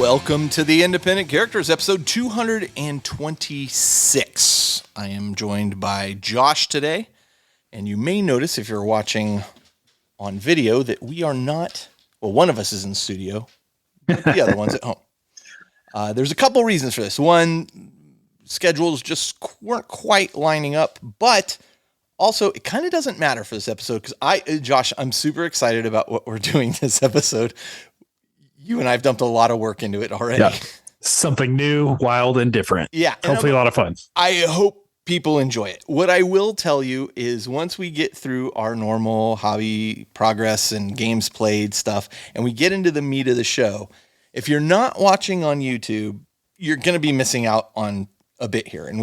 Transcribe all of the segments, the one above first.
Welcome to the Independent Characters, episode 226. I am joined by Josh today, and you may notice if you're watching on video that we are not, well, one of us is in the studio, but the other one's at home. There's a couple reasons for this. One, schedules just weren't quite lining up, but also it kind of doesn't matter for this episode because Josh, I'm super excited about what we're doing this episode. You and I have dumped a lot of work into it already. Yeah. Something new, wild, and different. Yeah. Hopefully a lot of fun. I hope people enjoy it. What I will tell you is once we get through our normal hobby progress and games played stuff, and we get into the meat of the show, if you're not watching on YouTube, you're going to be missing out on a bit here, and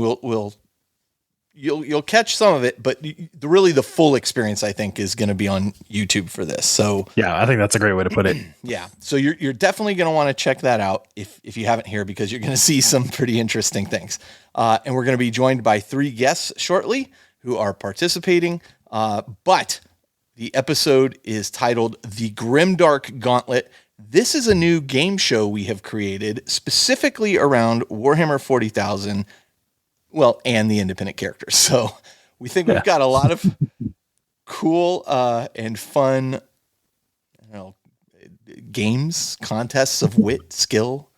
you'll catch some of it, but the full experience, I think, is going to be on YouTube for this. So yeah, I think that's a great way to put it. Yeah. So you're definitely going to want to check that out if you haven't here, because you're going to see some pretty interesting things. And we're going to be joined by 3 guests shortly who are participating. But the episode is titled The Grimdark Gauntlet. This is a new game show we have created specifically around Warhammer 40,000. Well, and the independent characters. So we think we've got a lot of cool and fun, games, contests of wit, skill.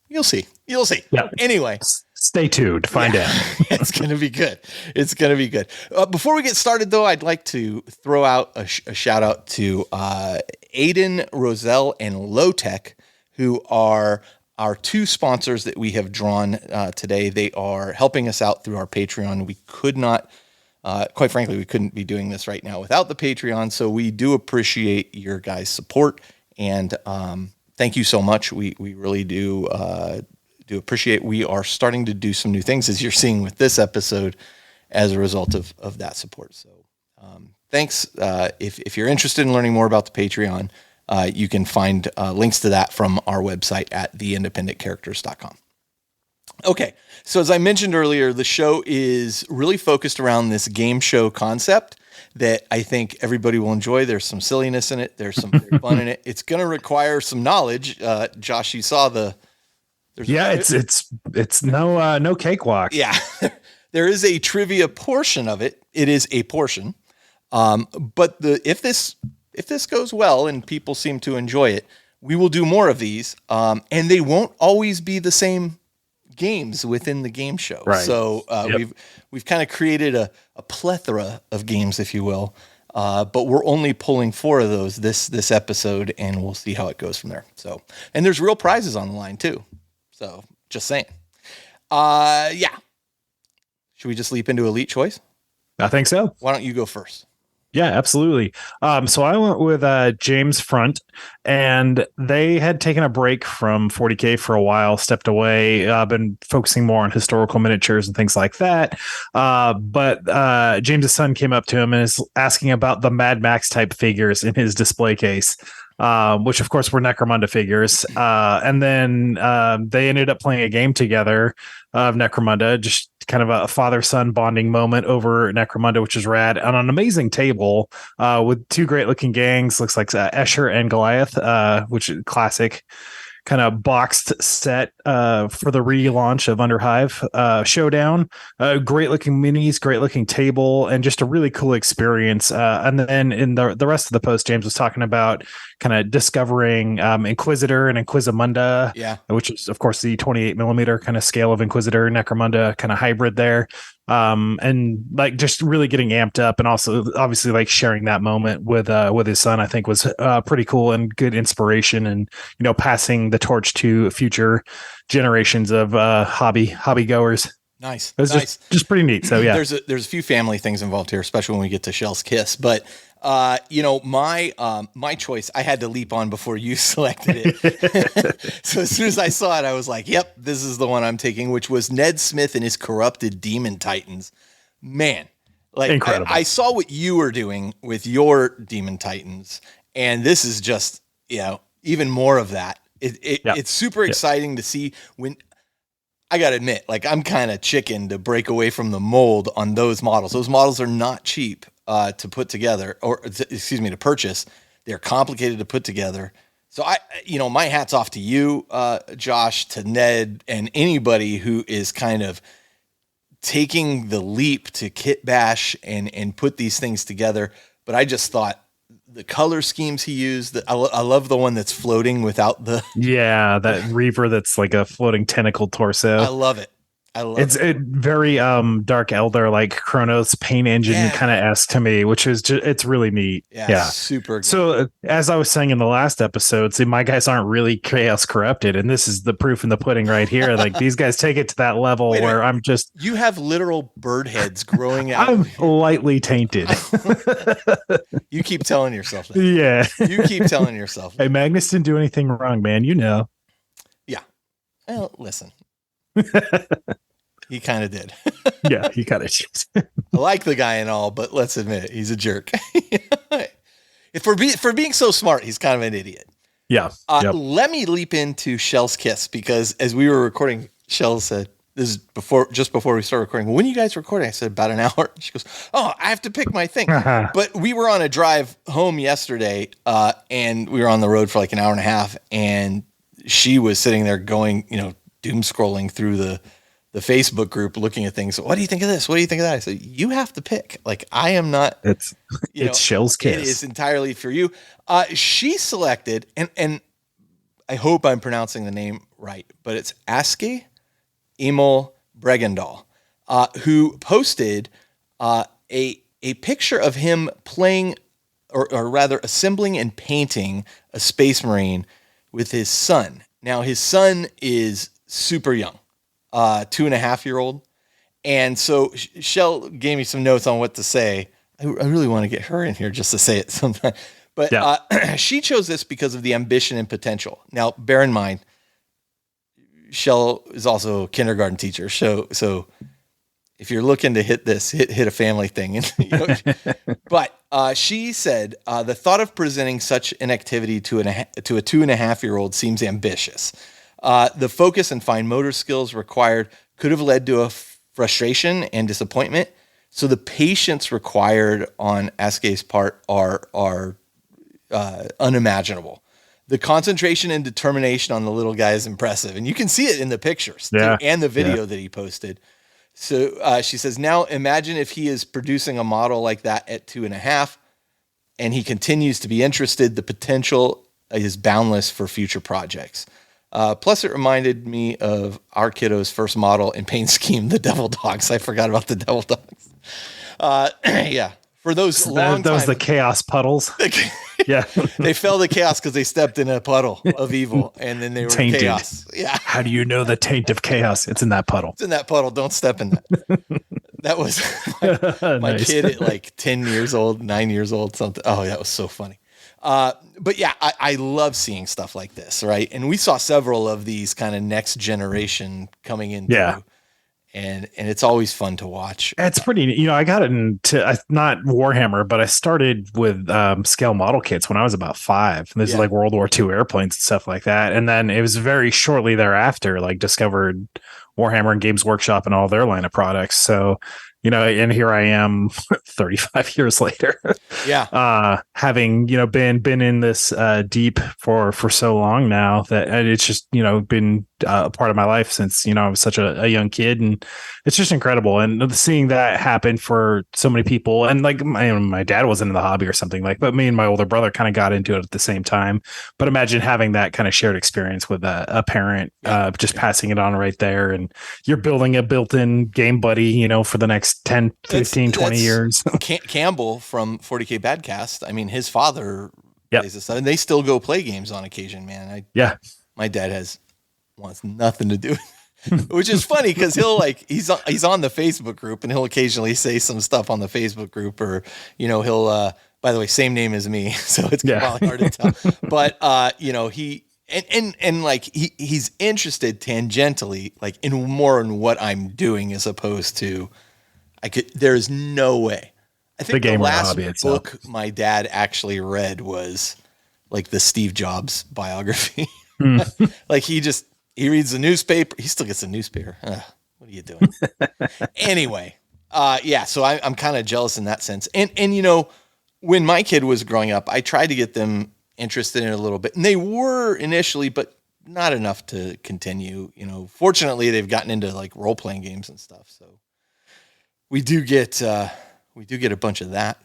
You'll see. Yeah. Anyway, stay tuned. Find out. It's going to be good. It's going to be good. Before we get started, though, I'd like to throw out a shout out to Aiden, Roselle, and Lowtech, who are our 2 sponsors that we have drawn today. They are helping us out through our Patreon. We could not, quite frankly, we couldn't be doing this right now without the Patreon. So we do appreciate your guys' support, and thank you so much. We really do appreciate. We are starting to do some new things, as you're seeing with this episode, as a result of that support. So thanks. If you're interested in learning more about the Patreon, you can find links to that from our website at theindependentcharacters.com. Okay, so as I mentioned earlier, the show is really focused around this game show concept that I think everybody will enjoy. There's some silliness in it. There's some fun in it. It's going to require some knowledge. Josh, you saw it's no cakewalk. Yeah, there is a trivia portion of it. It is a portion, but if this goes well and people seem to enjoy it, we will do more of these. And they won't always be the same games within the game show. Right. So we've kind of created a plethora of games, if you will. But we're only pulling 4 of those this episode, and we'll see how it goes from there. So, and there's real prizes on the line too. So just saying. Yeah. Should we just leap into Elite Choice? I think so. Why don't you go first? Yeah, absolutely. So I went with James Front, and they had taken a break from 40K for a while, stepped away, been focusing more on historical miniatures and things like that. But James's son came up to him and is asking about the Mad Max type figures in his display case, which of course were Necromunda figures. And then they ended up playing a game together of Necromunda, just kind of a father-son bonding moment over Necromunda, which is rad, on an amazing table with 2 great-looking gangs. Looks like Escher and Goliath, which is classic kind of boxed set for the relaunch of Underhive Showdown. Great looking minis, great looking table, and just a really cool experience. And then in the rest of the post, James was talking about kind of discovering Inquisitor and Inquisimunda, which is of course the 28 millimeter kind of scale of Inquisitor Necromunda kind of hybrid there. And like just really getting amped up, and also obviously like sharing that moment with his son, I think was pretty cool and good inspiration, and passing the torch to future generations of hobby goers. Nice. It was just pretty neat. So yeah, there's a few family things involved here, especially when we get to Shell's Kiss. But my choice, I had to leap on before you selected it. So as soon as I saw it, I was like, yep, this is the one I'm taking, which was Ned Smith and his corrupted Demon Titans. Man, like incredible. I saw what you were doing with your Demon Titans, and this is just, even more of that. It's super exciting to see. When I got to admit, like, I'm kind of chicken to break away from the mold on those models. Those models are not cheap to put together, to purchase. They're complicated to put together. So my hat's off to you, Josh, to Ned, and anybody who is kind of taking the leap to kit bash and put these things together. But I just thought the color schemes he used, I love the one that's floating without the. Yeah, that Reaver that's like a floating tentacle torso. I love it. It's very Dark Elder, like Chronos paint engine kind of esque to me, which is it's really neat. Yeah, super good. So as I was saying in the last episode, see, my guys aren't really chaos corrupted, and this is the proof in the pudding right here. Like these guys take it to that level where I'm just. You have literal bird heads growing out. I'm lightly tainted. You keep telling yourself that. Yeah, you keep telling yourself that. Hey, Magnus didn't do anything wrong, man. You know. Yeah. Well, listen. He kind of did. Yeah, he kind of did. I like the guy and all, but let's admit it, he's a jerk. For being so smart, he's kind of an idiot. Yeah. Let me leap into Shell's Kiss, because as we were recording, Shell said, this is just before we started recording, well, when are you guys recording? I said, about an hour. She goes, oh, I have to pick my thing. But we were on a drive home yesterday, and we were on the road for like an hour and a half, and she was sitting there going, doom scrolling through the Facebook group, looking at things. What do you think of this? What do you think of that? I said, you have to pick. Like, I am not. It's Shell's Kiss. It is entirely for you. She selected, and I hope I'm pronouncing the name right, but it's Aske Emil Bregendahl, who posted a picture of him playing, or rather assembling and painting a Space Marine with his son. Now, his son is super young, 2.5-year-old. And so Shell gave me some notes on what to say. I really want to get her in here just to say it sometime. But she chose this because of the ambition and potential. Now, bear in mind, Shell is also a kindergarten teacher. So if you're looking to hit a family thing. But she said, the thought of presenting such an activity to a 2.5-year-old seems ambitious. The focus and fine motor skills required could have led to a frustration and disappointment. So the patience required on Aske's part are unimaginable. The concentration and determination on the little guy is impressive. And you can see it in the pictures and the video that he posted. So she says, now imagine if he is producing a model like that at 2.5 and he continues to be interested, the potential is boundless for future projects. Plus it reminded me of our kiddo's first model and paint scheme, the Devil Dogs. I forgot about the Devil Dogs. For those that was the chaos puddles. Yeah. They fell to chaos because they stepped in a puddle of evil, and then they were tainted. Chaos. Yeah. How do you know the taint of chaos? It's in that puddle. It's in that puddle. Don't step in that. That was my kid at like 10 years old, 9 years old, something. Oh, that was so funny. But yeah, I love seeing stuff like this, right? And we saw several of these kind of next generation coming in. Yeah. And it's always fun to watch. It's pretty, I got into not Warhammer, but I started with scale model kits when I was about 5. And this is like World War II airplanes and stuff like that. And then it was very shortly thereafter, like discovered Warhammer and Games Workshop and all their line of products. So, and here I am 35 years later. Having, been in this deep for so long now that it's just, been a part of my life since, I was such a young kid, and it's just incredible. And seeing that happen for so many people, and like my dad wasn't in the hobby or something but me and my older brother kind of got into it at the same time. But imagine having that kind of shared experience with a parent, passing it on right there. And you're building a built-in game buddy, for the next 10, 15, 20 years. Campbell from 40K Badcast. I mean, his father plays this stuff, and they still go play games on occasion, man. My dad wants nothing to do with it, which is funny because he's on the Facebook group, and he'll occasionally say some stuff on the Facebook group, or, he'll, by the way, same name as me. So it's probably hard to tell, but, he's interested tangentially, like in more in what I'm doing as opposed to there's no way. I think the last book my dad actually read was like the Steve Jobs biography. Like he reads the newspaper. He still gets the newspaper. What are you doing? Anyway. So I'm kind of jealous in that sense. And when my kid was growing up, I tried to get them interested in it a little bit, and they were initially, but not enough to continue. Fortunately, they've gotten into like role playing games and stuff, so we do get a bunch of that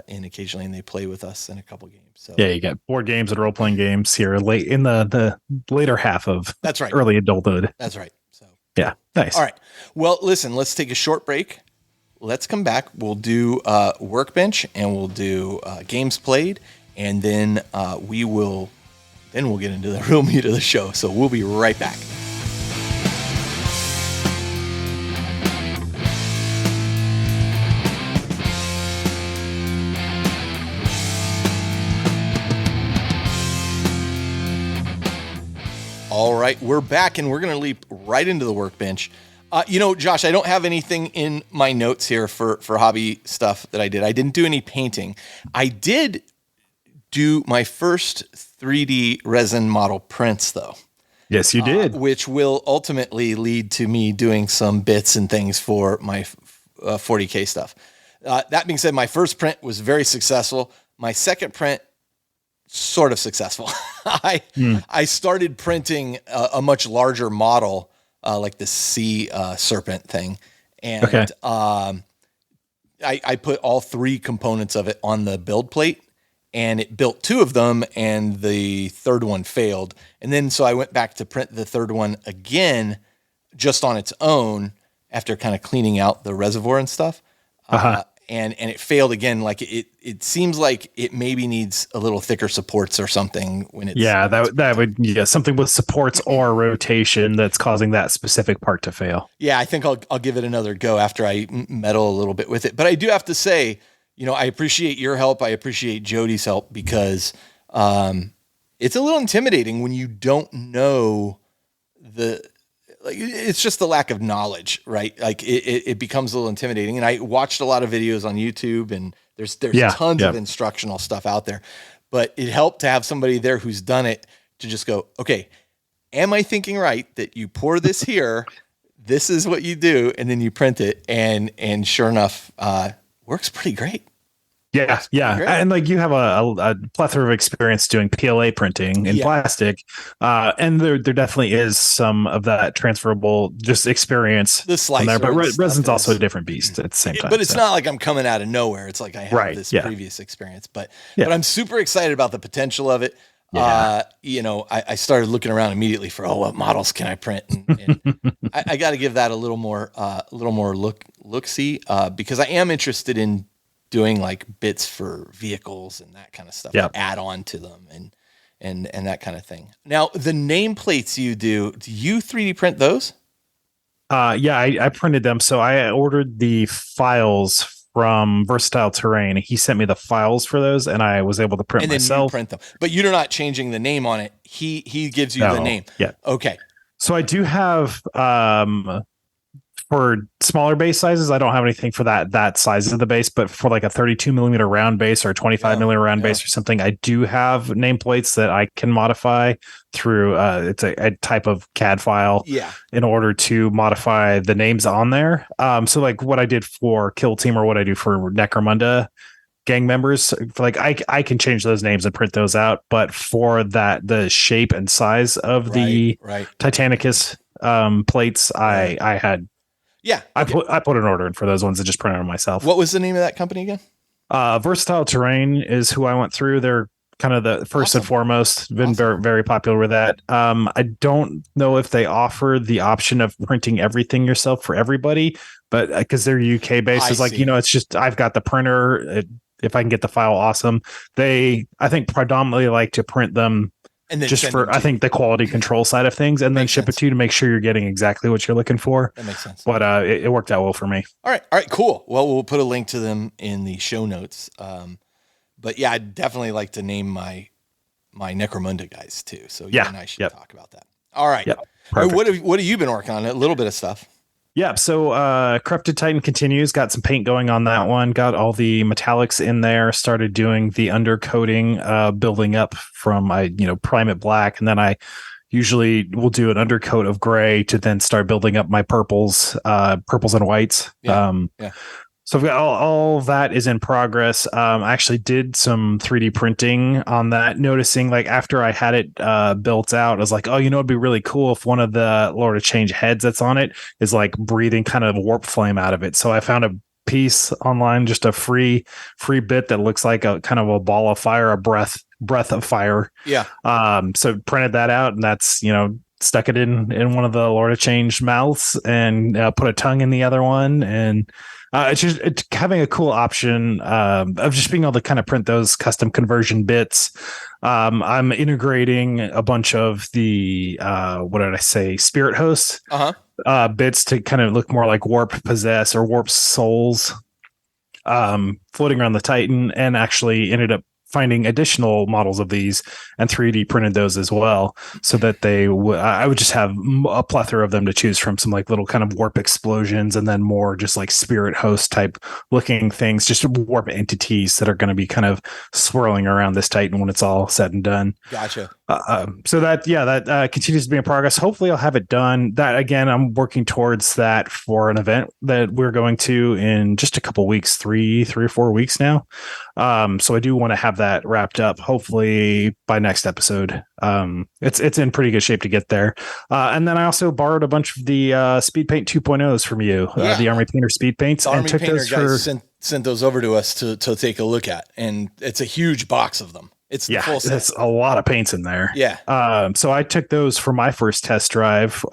in occasionally, and they play with us in a couple games. So yeah, you got board games and role playing games here late in the later half of that's right, early adulthood. That's right. So yeah, nice. All right. Well, listen, let's take a short break. Let's come back. We'll do Workbench, and we'll do games played, and then we'll get into the real meat of the show. So we'll be right back. All right, we're back, and we're going to leap right into the Workbench. Josh, I don't have anything in my notes here for hobby stuff that I did. I didn't do any painting. I did do my first 3D resin model prints, though. Yes, you did. Which will ultimately lead to me doing some bits and things for my 40K stuff. That being said, my first print was very successful. My second print, sort of successful. I started printing a much larger model, like the sea serpent thing. And I put all three components of it on the build plate, and it built two of them, and the third one failed. And then so I went back to print the third one again, just on its own, after kind of cleaning out the reservoir and stuff. And it failed again. Like it seems like it maybe needs a little thicker supports or something when it's that would something with supports or rotation that's causing that specific part to fail. Yeah, I think I'll give it another go after I meddle a little bit with it. But I do have to say, I appreciate your help. I appreciate Jody's help, because it's a little intimidating when you don't know it's just the lack of knowledge, right? Like it becomes a little intimidating. And I watched a lot of videos on YouTube, and there's tons of instructional stuff out there, but it helped to have somebody there who's done it to just go, okay, am I thinking right that you pour this here, this is what you do, and then you print it, and sure enough, works pretty great. Yeah. And like you have a plethora of experience doing PLA printing in plastic. And there definitely is some of that transferable just experience the slicer there, but resin's also a different beast at the same time. But it's not like I'm coming out of nowhere. It's like I have this previous experience, but I'm super excited about the potential of it. Yeah. I started looking around immediately for, what models can I print? And I got to give that a little more look-see, because I am interested in doing like bits for vehicles and that kind of stuff, add on to them and that kind of thing. Now, the nameplates you do you 3D print those? I printed them. So I ordered the files from Versatile Terrain. He sent me the files for those, and I was able to print myself. You print them, but you're not changing the name on it. He gives you the name. Yeah. Okay. So I do have, for smaller base sizes, I don't have anything for that size of the base, but for like a 32 millimeter round base or a 25 millimeter round base or something, I do have nameplates that I can modify through it's a type of CAD file in order to modify the names on there. So like what I did for Kill Team or what I do for Necromunda gang members, like I can change those names and print those out, but for the shape and size of the Titanicus plates, I had. Yeah. Okay. I put an order in for those ones and just printed them myself. What was the name of that company again? Versatile Terrain is who I went through. They're kind of the first and foremost, been very, very popular with that. I don't know if they offer the option of printing everything yourself for everybody, but because they're UK based, it's like, it's just, I've got the printer. If I can get the file, awesome. I think predominantly like to print them and then just for, I think, the quality control side of things, and then ship it to you to make sure you're getting exactly what you're looking for. That makes sense. But it worked out well for me. All right, cool. Well, we'll put a link to them in the show notes. But yeah, I'd definitely like to name my Necromunda guys too. So you and I should talk about that. All right. Yep. What have you been working on? A little bit of stuff. Yeah, so Corrupted Titan continues. Got some paint going on that one. Got all the metallics in there. Started doing the undercoating, building up from Primate Black, and then I usually will do an undercoat of gray to then start building up my purples and whites. So I've got all that is in progress. I actually did some 3D printing on that, noticing like after I had it built out, I was like, oh, it'd be really cool if one of the Lord of Change heads that's on it is like breathing kind of warp flame out of it. So I found a piece online, just a free bit that looks like a kind of a ball of fire, a breath of fire. Yeah. So printed that out, and that's stuck it in one of the Lord of Change mouths and put a tongue in the other one, and it's having a cool option of just being able to kind of print those custom conversion bits. I'm integrating a bunch of the what did I say, spirit hosts bits to kind of look more like warp possess or warp souls floating around the Titan, and actually ended up finding additional models of these and 3D printed those as well, so that I would just have a plethora of them to choose from, some like little kind of warp explosions, and then more just like spirit host type looking things, just warp entities that are going to be kind of swirling around this Titan when it's all said and done. Gotcha. So that continues to be in progress. Hopefully I'll have it done. That again, I'm working towards that for an event that we're going to in just a couple weeks, three or 4 weeks now. So I do want to have that wrapped up, hopefully by next episode. It's in pretty good shape to get there. And then I also borrowed a bunch of the Speed Paint 2.0s from you, the Army Painter Speed Paints, the and Army took Painter those guys sent those over to us to take a look at, and it's a huge box of them. It's the full set. That's a lot of paints in there. Yeah. So I took those for my first test drive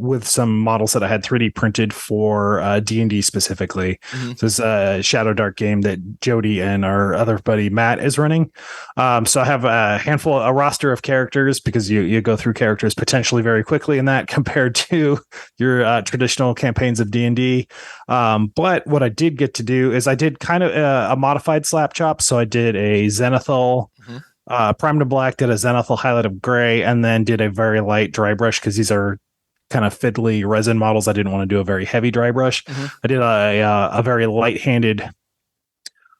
with some models that I had 3D printed for D&D specifically. Mm-hmm. So it's a Shadow Dark game that Jody and our other buddy Matt is running. So I have a roster of characters, because you go through characters potentially very quickly in that compared to your traditional campaigns of D&D. But what I did get to do is I did kind of a modified slap chop. So I did a Zenithal primed to black, did a Zenithal highlight of gray, and then did a very light dry brush, because these are kind of fiddly resin models. I didn't want to do a very heavy dry brush. I did a very light-handed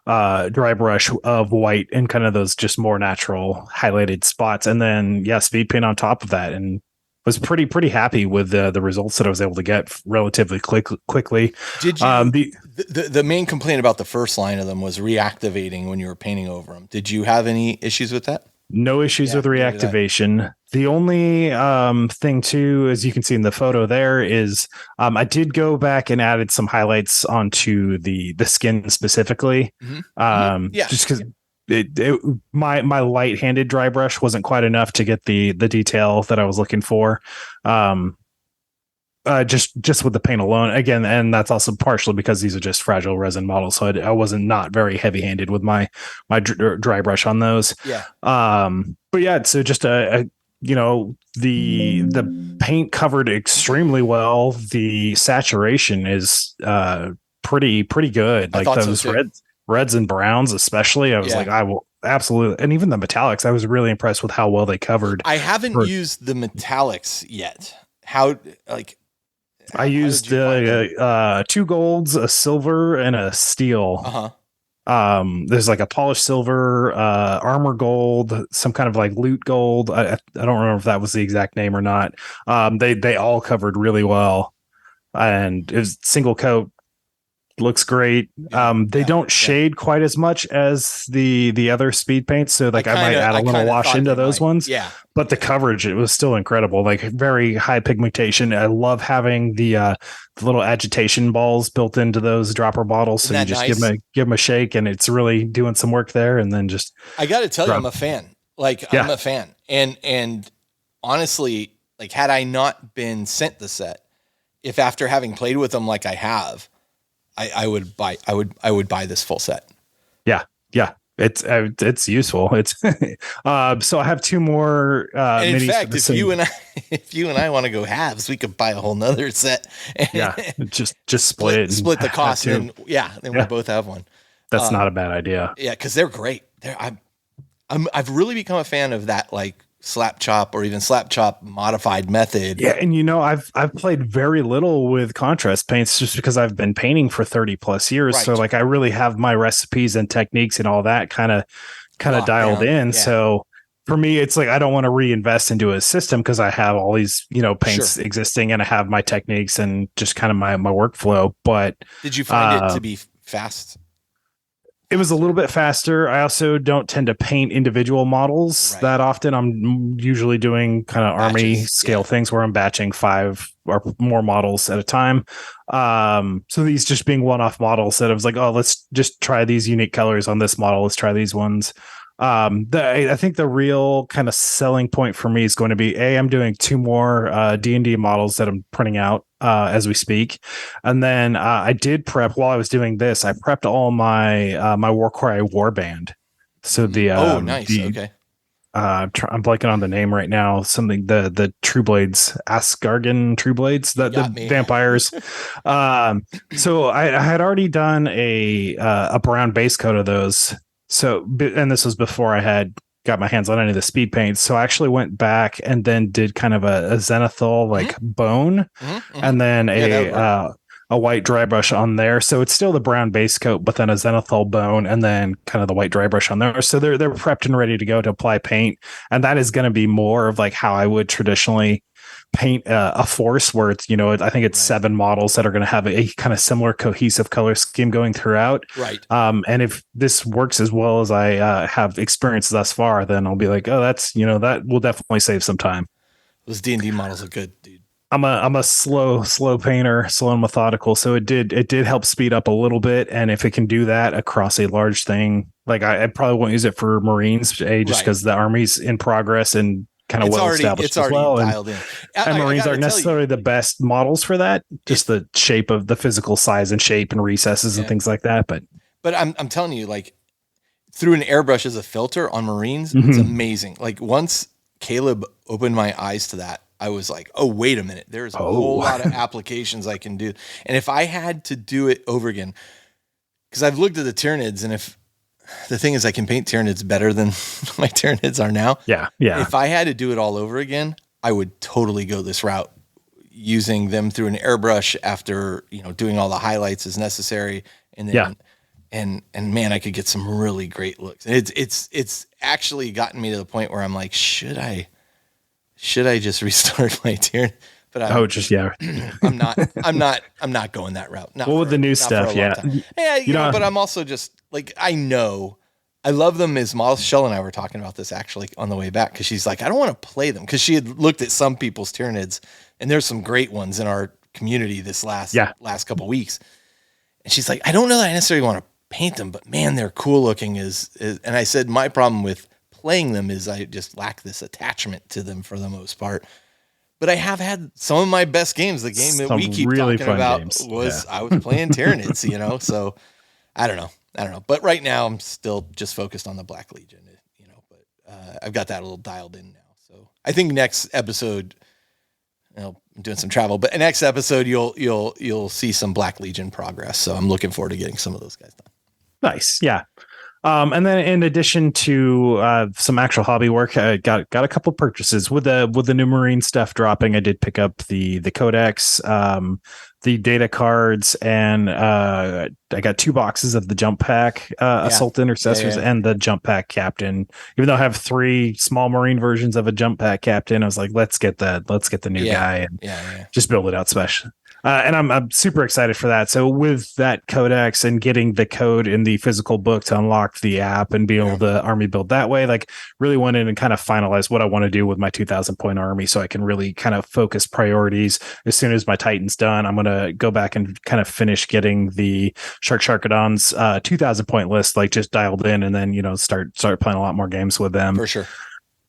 dry brush of white and kind of those just more natural highlighted spots, and then speed paint on top of that, and was pretty happy with the results that I was able to get relatively quickly. Did you? The main complaint about the first line of them was reactivating when you were painting over them. Did you have any issues with that? No issues with reactivation. The only thing too, as you can see in the photo there, is I did go back and added some highlights onto the skin specifically. Just because my light-handed dry brush wasn't quite enough to get the detail that I was looking for. Just with the paint alone, again, and that's also partially because these are just fragile resin models, so I wasn't not very heavy-handed with my dry brush on those. But yeah, so just the paint covered extremely well. The saturation is pretty good. Like those reds and browns, especially. I was like, I will absolutely, and even the metallics. I was really impressed with how well they covered. I haven't used the metallics yet. I used 2 golds, a silver, and a steel. There's like a polished silver, armor gold, some kind of like loot gold. I don't remember if that was the exact name or not. They all covered really well, and it was single coat. Looks great. They don't shade quite as much as the other speed paints, so like I might add a little wash into those ones. But the coverage, it was still incredible. Like very high pigmentation. I love having the little agitation balls built into those dropper bottles. So you just give them a shake, and it's really doing some work there. And then just I got to tell you, I'm a fan. I'm a fan, and honestly, like had I not been sent the set, if after having played with them like I have, I would buy this full set. Yeah. It's useful. It's so I have 2 more. In fact, if you and I want to go halves, we could buy a whole nother set. Just split the cost, and then we both have one. That's not a bad idea. Yeah, because they're great. I've really become a fan of that, like slap chop or even slap chop modified method. Yeah, and I've played very little with contrast paints just because I've been painting for 30 plus years. Right. So like I really have my recipes and techniques and all that kind of dialed in. Yeah. So for me, it's like I don't want to reinvest into a system because I have all these, paints existing, and I have my techniques and just kind of my workflow. But did you find it to be fast? It was a little bit faster. I also don't tend to paint individual models that often. I'm usually doing kind of army scale things where I'm batching 5 or more models at a time. So these just being one-off models that I was like, oh, let's just try these unique colors on this model. Let's try these ones. I think the real kind of selling point for me is going to be I'm doing 2 more D&D models that I'm printing out as we speak, and then I did prep while I was doing this. I prepped all my my Warcry warband. So the nice. Okay. I'm blanking on the name right now. Something the True Blades, Asgargan True Blades, the vampires. So I had already done a brown base coat of those. So, and this was before I had got my hands on any of the speed paints. So I actually went back and then did kind of a zenithal bone, and then a white dry brush on there. So it's still the brown base coat, but then a zenithal bone, and then kind of the white dry brush on there. So they're prepped and ready to go to apply paint, and that is going to be more of like how I would traditionally paint a force, where it's, I think it's 7 models that are going to have a kind of similar cohesive color scheme going throughout. Right. And if this works as well as I have experienced thus far, then I'll be like, oh, that's, that will definitely save some time. Those D&D models are good, dude. I'm a slow painter, slow and methodical. So it did help speed up a little bit. And if it can do that across a large thing, like I probably won't use it for Marines, just because the Army's in progress and kind of well established as well. Dialed in. And Marines aren't necessarily the best models for that. Just the shape of the physical size and shape and recesses and things like that. But I'm telling you, like, through an airbrush as a filter on Marines, it's amazing. Like, once Caleb opened my eyes to that, I was like, oh, wait a minute. There's a whole lot of applications I can do. And if I had to do it over again, because I've looked at the Tyranids, and if the thing is, I can paint Tyranids better than my Tyranids are now. Yeah. If I had to do it all over again, I would totally go this route, using them through an airbrush after, doing all the highlights as necessary. And then, and man, I could get some really great looks. It's actually gotten me to the point where I'm like, should I just restart my Tyranid? But I'm not going that route. With the new stuff, but I'm also just like, I love them as models. Shell and I were talking about this actually on the way back, because she's like, I don't want to play them, because she had looked at some people's Tyranids, and there's some great ones in our community this last couple weeks, and she's like, I don't know that I necessarily want to paint them, but man, they're cool looking. And I said, my problem with playing them is I just lack this attachment to them for the most part. But I have had some of my best games. The game that we keep talking about was I was playing Tyranids, so I don't know. But right now I'm still just focused on the Black Legion, but I've got that a little dialed in now. So I think next episode, I'm doing some travel, but next episode you'll see some Black Legion progress. So I'm looking forward to getting some of those guys done. Nice. Yeah. And then in addition to some actual hobby work, I got a couple purchases with the new Marine stuff dropping. I did pick up the codex, the data cards, and I got 2 boxes of the jump pack assault intercessors and the jump pack captain. Even though I have 3 small Marine versions of a jump pack captain, I was like, let's get the new guy and just build it out special. And I'm super excited for that. So with that codex and getting the code in the physical book to unlock the app and be able to army build that way, like really went in and kind of finalized what I want to do with my 2,000 point army, so I can really kind of focus priorities. As soon as my Titan's done, I'm going to go back and kind of finish getting the Sharkadon's 2,000 point list, like just dialed in, and then, start playing a lot more games with them. For sure.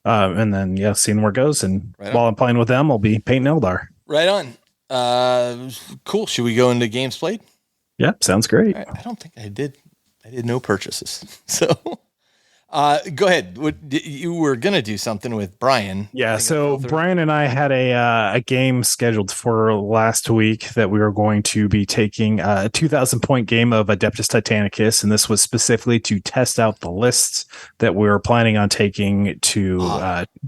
And then, seeing where it goes. And while I'm playing with them, I'll be painting Eldar. Right on. Cool. Should we go into games played? Yeah, sounds great. Right. I don't think I did no purchases. So, go ahead. You were gonna do something with Brian? Yeah. So Brian and I had a game scheduled for last week that we were going to be taking a 2,000 point game of Adeptus Titanicus, and this was specifically to test out the lists that we were planning on taking to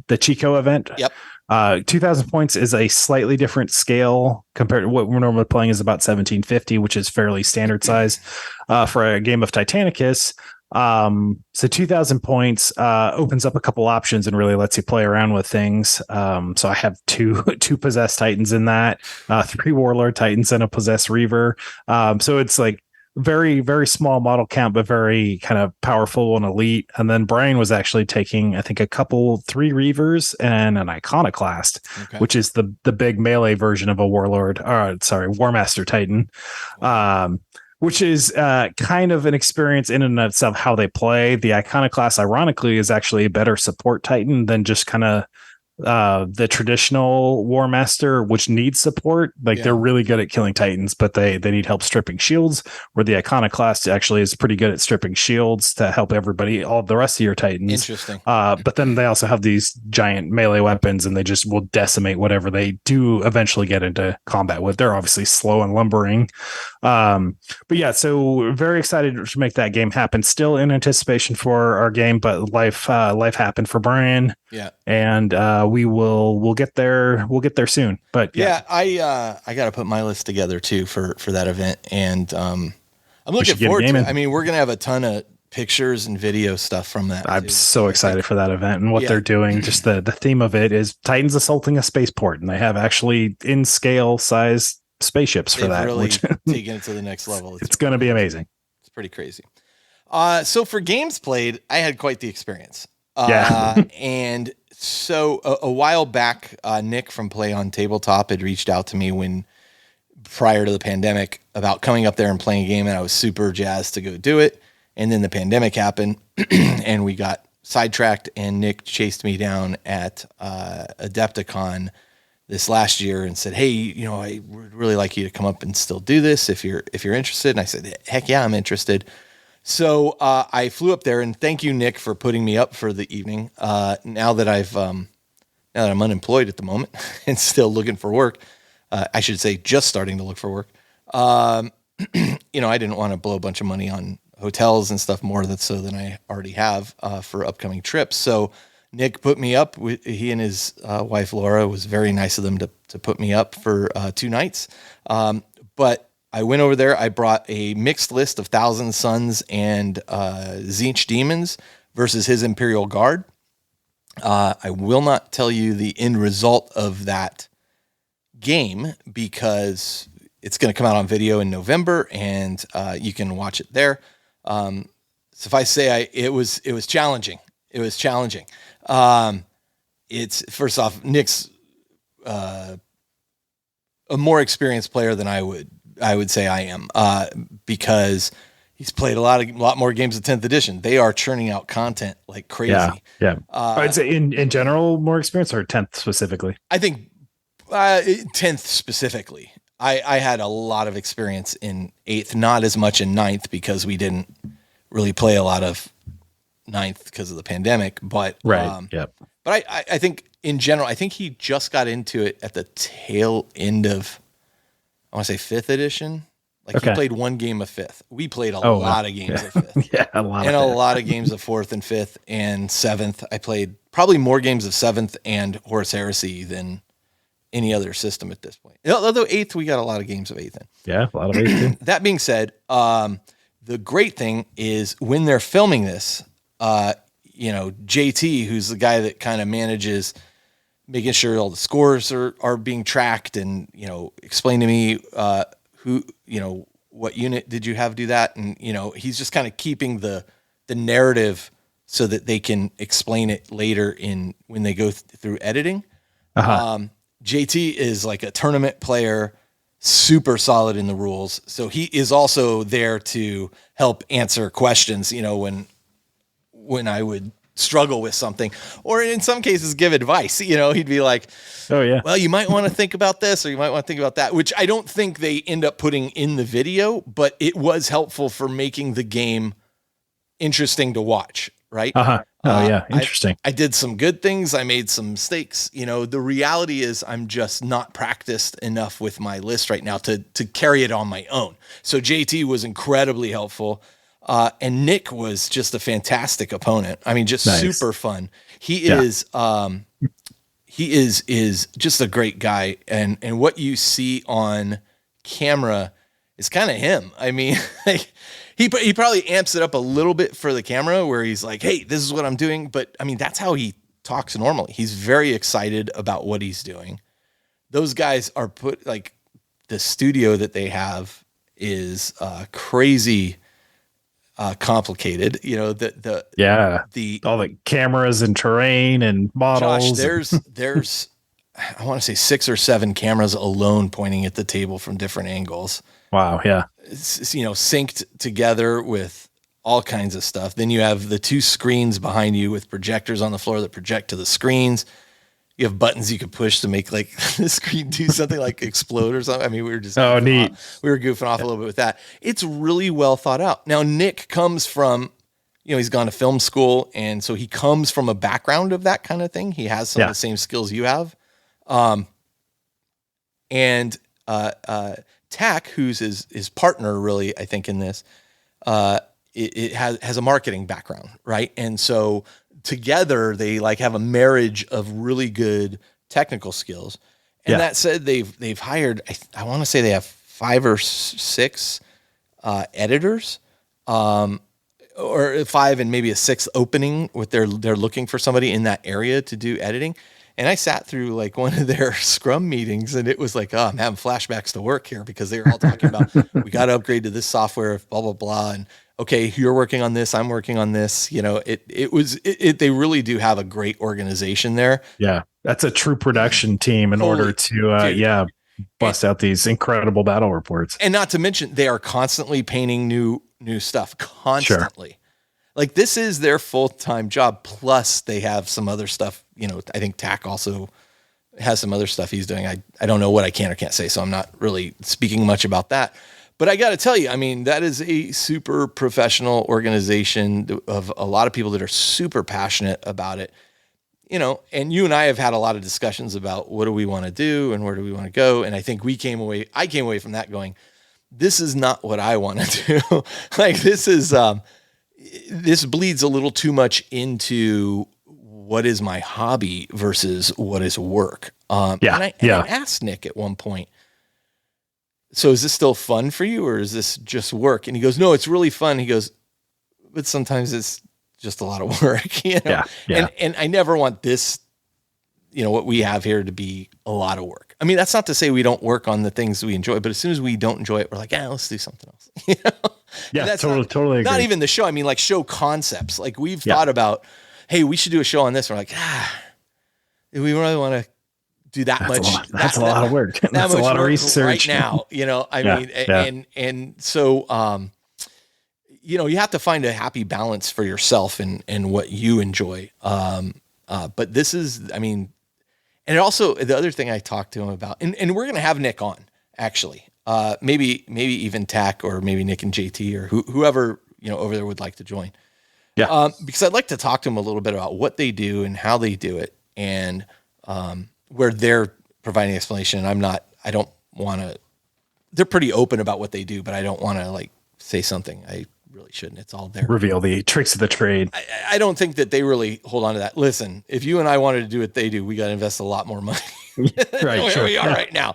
the Chico event. Yep. 2,000 points is a slightly different scale compared to what we're normally playing, is about 1,750, which is fairly standard size for a game of Titanicus. So 2,000 points opens up a couple options and really lets you play around with things. So I have two possessed Titans in that, 3 Warlord Titans and a possessed Reaver. So it's like very, very small model count, but very kind of powerful and elite. And then Brian was actually taking, I think, three Reavers and an Iconoclast, Okay. which is the big melee version of a Warlord, War Master Titan. Wow. Which is kind of an experience in and of itself how they play. The Iconoclast, ironically, is actually a better support Titan than just kind of the traditional War Master, which needs support. Like they're really good at killing Titans, but they need help stripping shields, where the Iconoclast actually is pretty good at stripping shields to help everybody, all the rest of your Titans. Interesting. But then they also have these giant melee weapons, and they just will decimate whatever they do eventually get into combat with. They're obviously slow and lumbering. But yeah, so very excited to make that game happen. Still in anticipation for our game, but life happened for Brian. Yeah. And we'll get there. We'll get there soon. But yeah, I got to put my list together too for that event, and I'm looking forward to it. I mean, we're gonna have a ton of pictures and video stuff from that. I'm so excited for that event and what they're doing. Just the theme of it is Titans assaulting a spaceport, and they have actually in scale size spaceships for that. Really taking it to the next level. It's going to be amazing. It's pretty crazy. So for games played, I had quite the experience. And so a while back, Nick from Play on Tabletop had reached out to me prior to the pandemic about coming up there and playing a game, and I was super jazzed to go do it. And then the pandemic happened and we got sidetracked, and Nick chased me down at Adepticon this last year and said, "Hey, I would really like you to come up and still do this if you're interested." And I said, "Heck yeah, I'm interested." So I flew up there, and thank you, Nick, for putting me up for the evening. Now that I'm unemployed at the moment and still looking for work, I should say just starting to look for work. I didn't want to blow a bunch of money on hotels and stuff more than I already have for upcoming trips. So Nick put me up. He and his wife Laura, was very nice of them to put me up for 2 nights. But I went over there. I brought a mixed list of Thousand Sons and Tzeentch Demons versus his Imperial Guard. I will not tell you the end result of that game because it's going to come out on video in November, and you can watch it there. Suffice to say, it was challenging. It was challenging. It's first off, Nick's a more experienced player than I would say I am, because he's played a lot more games of 10th edition. They are churning out content like crazy. Yeah. I'd say in general, more experience, or 10th specifically? I think 10th specifically. I had a lot of experience in 8th, not as much in 9th because we didn't really play a lot of 9th because of the pandemic. But right. But I think in general, I think he just got into it at the tail end of, I want to say 5th edition. Like he played one game of 5th. We played a lot of games of 5th. A lot of games of 4th and 5th and 7th. I played probably more games of 7th and Horus Heresy than any other system at this point. Although 8th, we got a lot of games of 8th in. Yeah, a lot of 8th too. That being said, the great thing is when they're filming this, JT, who's the guy that kind of manages making sure all the scores are being tracked, and explain to me what unit did you have do that, and he's just kind of keeping the narrative so that they can explain it later when they go through editing. JT is like a tournament player, super solid in the rules, so he is also there to help answer questions when I would struggle with something, or in some cases give advice. He'd be like, "Oh yeah, well, you might want to think about this, or you might want to think about that," which I don't think they end up putting in the video, but it was helpful for making the game interesting to watch, right? Interesting. I did some good things. I made some mistakes. The reality is I'm just not practiced enough with my list right now to carry it on my own. So JT was incredibly helpful. And Nick was just a fantastic opponent. I mean, just super fun. He is just a great guy. And what you see on camera is kind of him. I mean, he probably amps it up a little bit for the camera where he's like, "Hey, this is what I'm doing." But I mean, that's how he talks normally. He's very excited about what he's doing. Those guys are the studio that they have is crazy complicated. You know, the all the cameras and terrain and models. Josh, there's I want to say 6 or 7 cameras alone pointing at the table from different angles. Wow. Yeah. It's, you know, synced together with all kinds of stuff. Then you have the 2 screens behind you with projectors on the floor that project to the screens. You have buttons you can push to make like the screen do something like explode or something. I mean, we were just neat. We were goofing off a little bit with that. It's really well thought out. Now, Nick comes from, you know, he's gone to film school, and so he comes from a background of that kind of thing. He has some of the same skills you have. Tack, who's his partner, really, I think in this, it has a marketing background, right? And so together they like have a marriage of really good technical skills. And that said, they've hired, I want to say they have 5 or 6 editors, or 5 and maybe a 6th opening with they're looking for somebody in that area to do editing. And I sat through like one of their Scrum meetings, and it was like, oh, I'm having flashbacks to work here, because they were all talking about, we got to upgrade to this software, blah, blah, blah. And okay, you're working on this, I'm working on this. You know, they really do have a great organization there. Yeah. That's a true production team in order to, bust out these incredible battle reports. And not to mention, they are constantly painting new stuff, constantly. Sure. Like, this is their full-time job. Plus they have some other stuff. You know, I think Tack also has some other stuff he's doing. I don't know what I can or can't say, so I'm not really speaking much about that. But I got to tell you, I mean, that is a super professional organization of a lot of people that are super passionate about it. You know, and you and I have had a lot of discussions about what do we want to do and where do we want to go. And I think I came away from that going, this is not what I want to do. Like, this bleeds a little too much into what is my hobby versus what is work. And I asked Nick at one point, so is this still fun for you, or is this just work? And he goes, no, it's really fun. He goes, but sometimes it's just a lot of work, you know? And I never want this, you know, what we have here to be a lot of work. I mean, that's not to say we don't work on the things we enjoy, but as soon as we don't enjoy it, we're like, let's do something else. You know? Yeah, that's totally agree. Not even the show. I mean, like, show concepts. Like, we've thought about, hey, we should do a show on this. And we're like, do we really want to do that much? That's a lot of work. That's a lot of research right now. You know, I mean, and so, you know, you have to find a happy balance for yourself and what you enjoy. But this is, I mean, and also the other thing I talked to him about, and we're going to have Nick on, actually, maybe even Tack, or maybe Nick and JT, or whoever, you know, over there would like to join. Yeah. Because I'd like to talk to them a little bit about what they do and how they do it, and where they're providing explanation. I don't want to, they're pretty open about what they do, but I don't want to like say something I really shouldn't. It's all there. Reveal the tricks of the trade. I don't think that they really hold on to that. Listen, if you and I wanted to do what they do, we got to invest a lot more money right, where we are right now.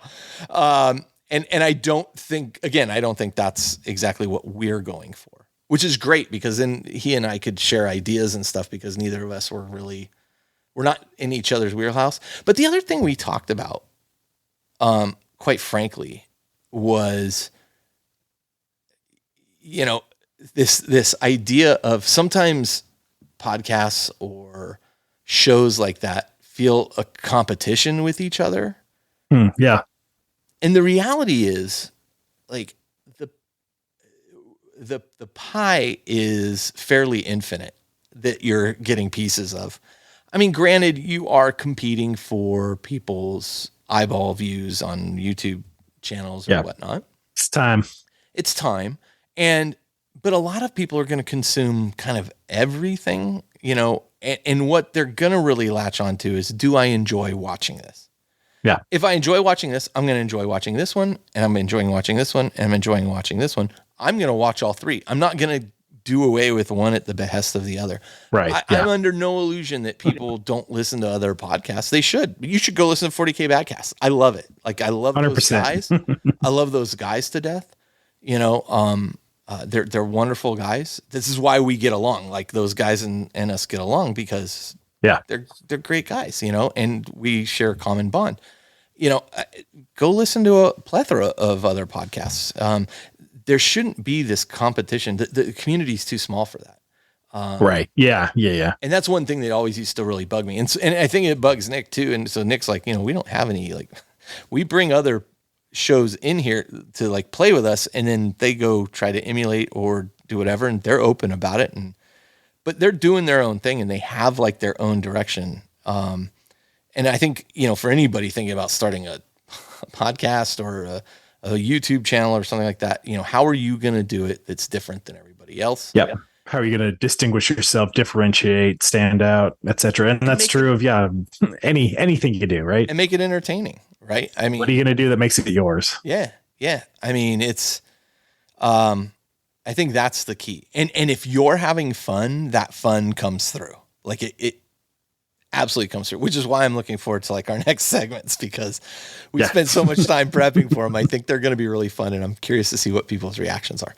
And I don't think that's exactly what we're going for, which is great, because then he and I could share ideas and stuff, because neither of us we're not in each other's wheelhouse. But the other thing we talked about, quite frankly, was, you know, this idea of sometimes podcasts or shows like that feel a competition with each other. Yeah. And the reality is, like, the pie is fairly infinite that you're getting pieces of. I mean, granted, you are competing for people's eyeball views on YouTube channels or whatnot. It's time. But a lot of people are going to consume kind of everything, you know, and what they're going to really latch onto is, do I enjoy watching this? Yeah. If I enjoy watching this, I'm going to enjoy watching this one, and I'm enjoying watching this one, and I'm enjoying watching this one. I'm going to watch all 3. I'm not going to do away with one at the behest of the other. Right. I'm under no illusion that people don't listen to other podcasts. They should. You should go listen to 40K Badcast. I love it. Like, I love 100%. Those guys. I love those guys to death. You know, they're wonderful guys. This is why we get along. Like, those guys and us get along, because they're great guys, you know, and we share a common bond. You know, go listen to a plethora of other podcasts. there shouldn't be this competition. The community is too small for that. Right. Yeah. And that's one thing that always used to really bug me. And I think it bugs Nick too. And so Nick's like, we don't have any, like, we bring other shows in here to like play with us, and then they go try to emulate or do whatever. And they're open about it. But they're doing their own thing, and they have like their own direction. And I think, for anybody thinking about starting a podcast or a YouTube channel or something like that, how are you going to do it that's different than everybody else? Yep. How are you going to distinguish yourself, differentiate, stand out, etc.? And that's true of anything you do, right? And make it entertaining, right? I mean, what are you going to do that makes it yours? Yeah. I mean, it's I think that's the key. And if you're having fun, that fun comes through. Like it absolutely comes through, which is why I'm looking forward to like our next segments, because we spent so much time prepping for them. I think they're going to be really fun, and I'm curious to see what people's reactions are.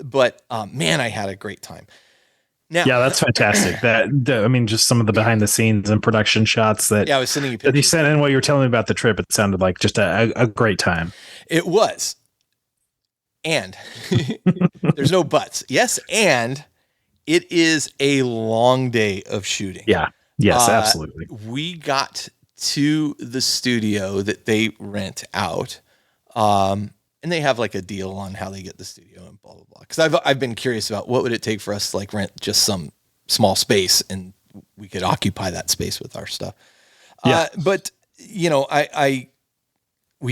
But man, I had a great time. Now, yeah, that's fantastic. Just some of the behind the scenes and production shots that I was sending you pictures. That you sent in while you were telling me about the trip. It sounded like just a great time. It was. And there's no buts. Yes. And it is a long day of shooting. Yeah. Yes, absolutely. We got to the studio that they rent out. And they have like a deal on how they get the studio and blah, blah, blah. Cause I've been curious about what would it take for us to like rent just some small space, and we could occupy that space with our stuff. Yeah. But we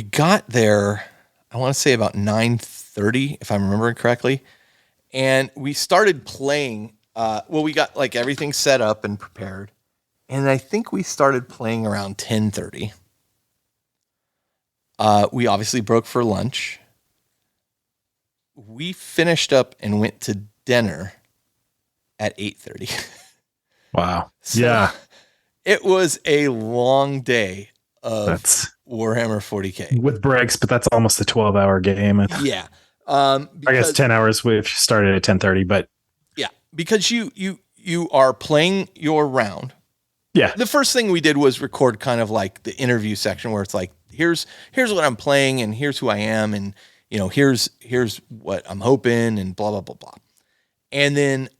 got there, I want to say about 9:30, if I'm remembering correctly. And we started playing. We got like everything set up and prepared. And I think we started playing around 10:30. We obviously broke for lunch. We finished up and went to dinner at 8:30. Wow. So yeah. It was a long day of Warhammer 40K. With breaks, but that's almost a 12-hour game. Yeah. I guess 10 hours if you started at 10:30, but yeah, because you are playing your round. Yeah. The first thing we did was record kind of like the interview section where it's like, here's what I'm playing, and here's who I am, and here's what I'm hoping, and blah, blah, blah, blah. And then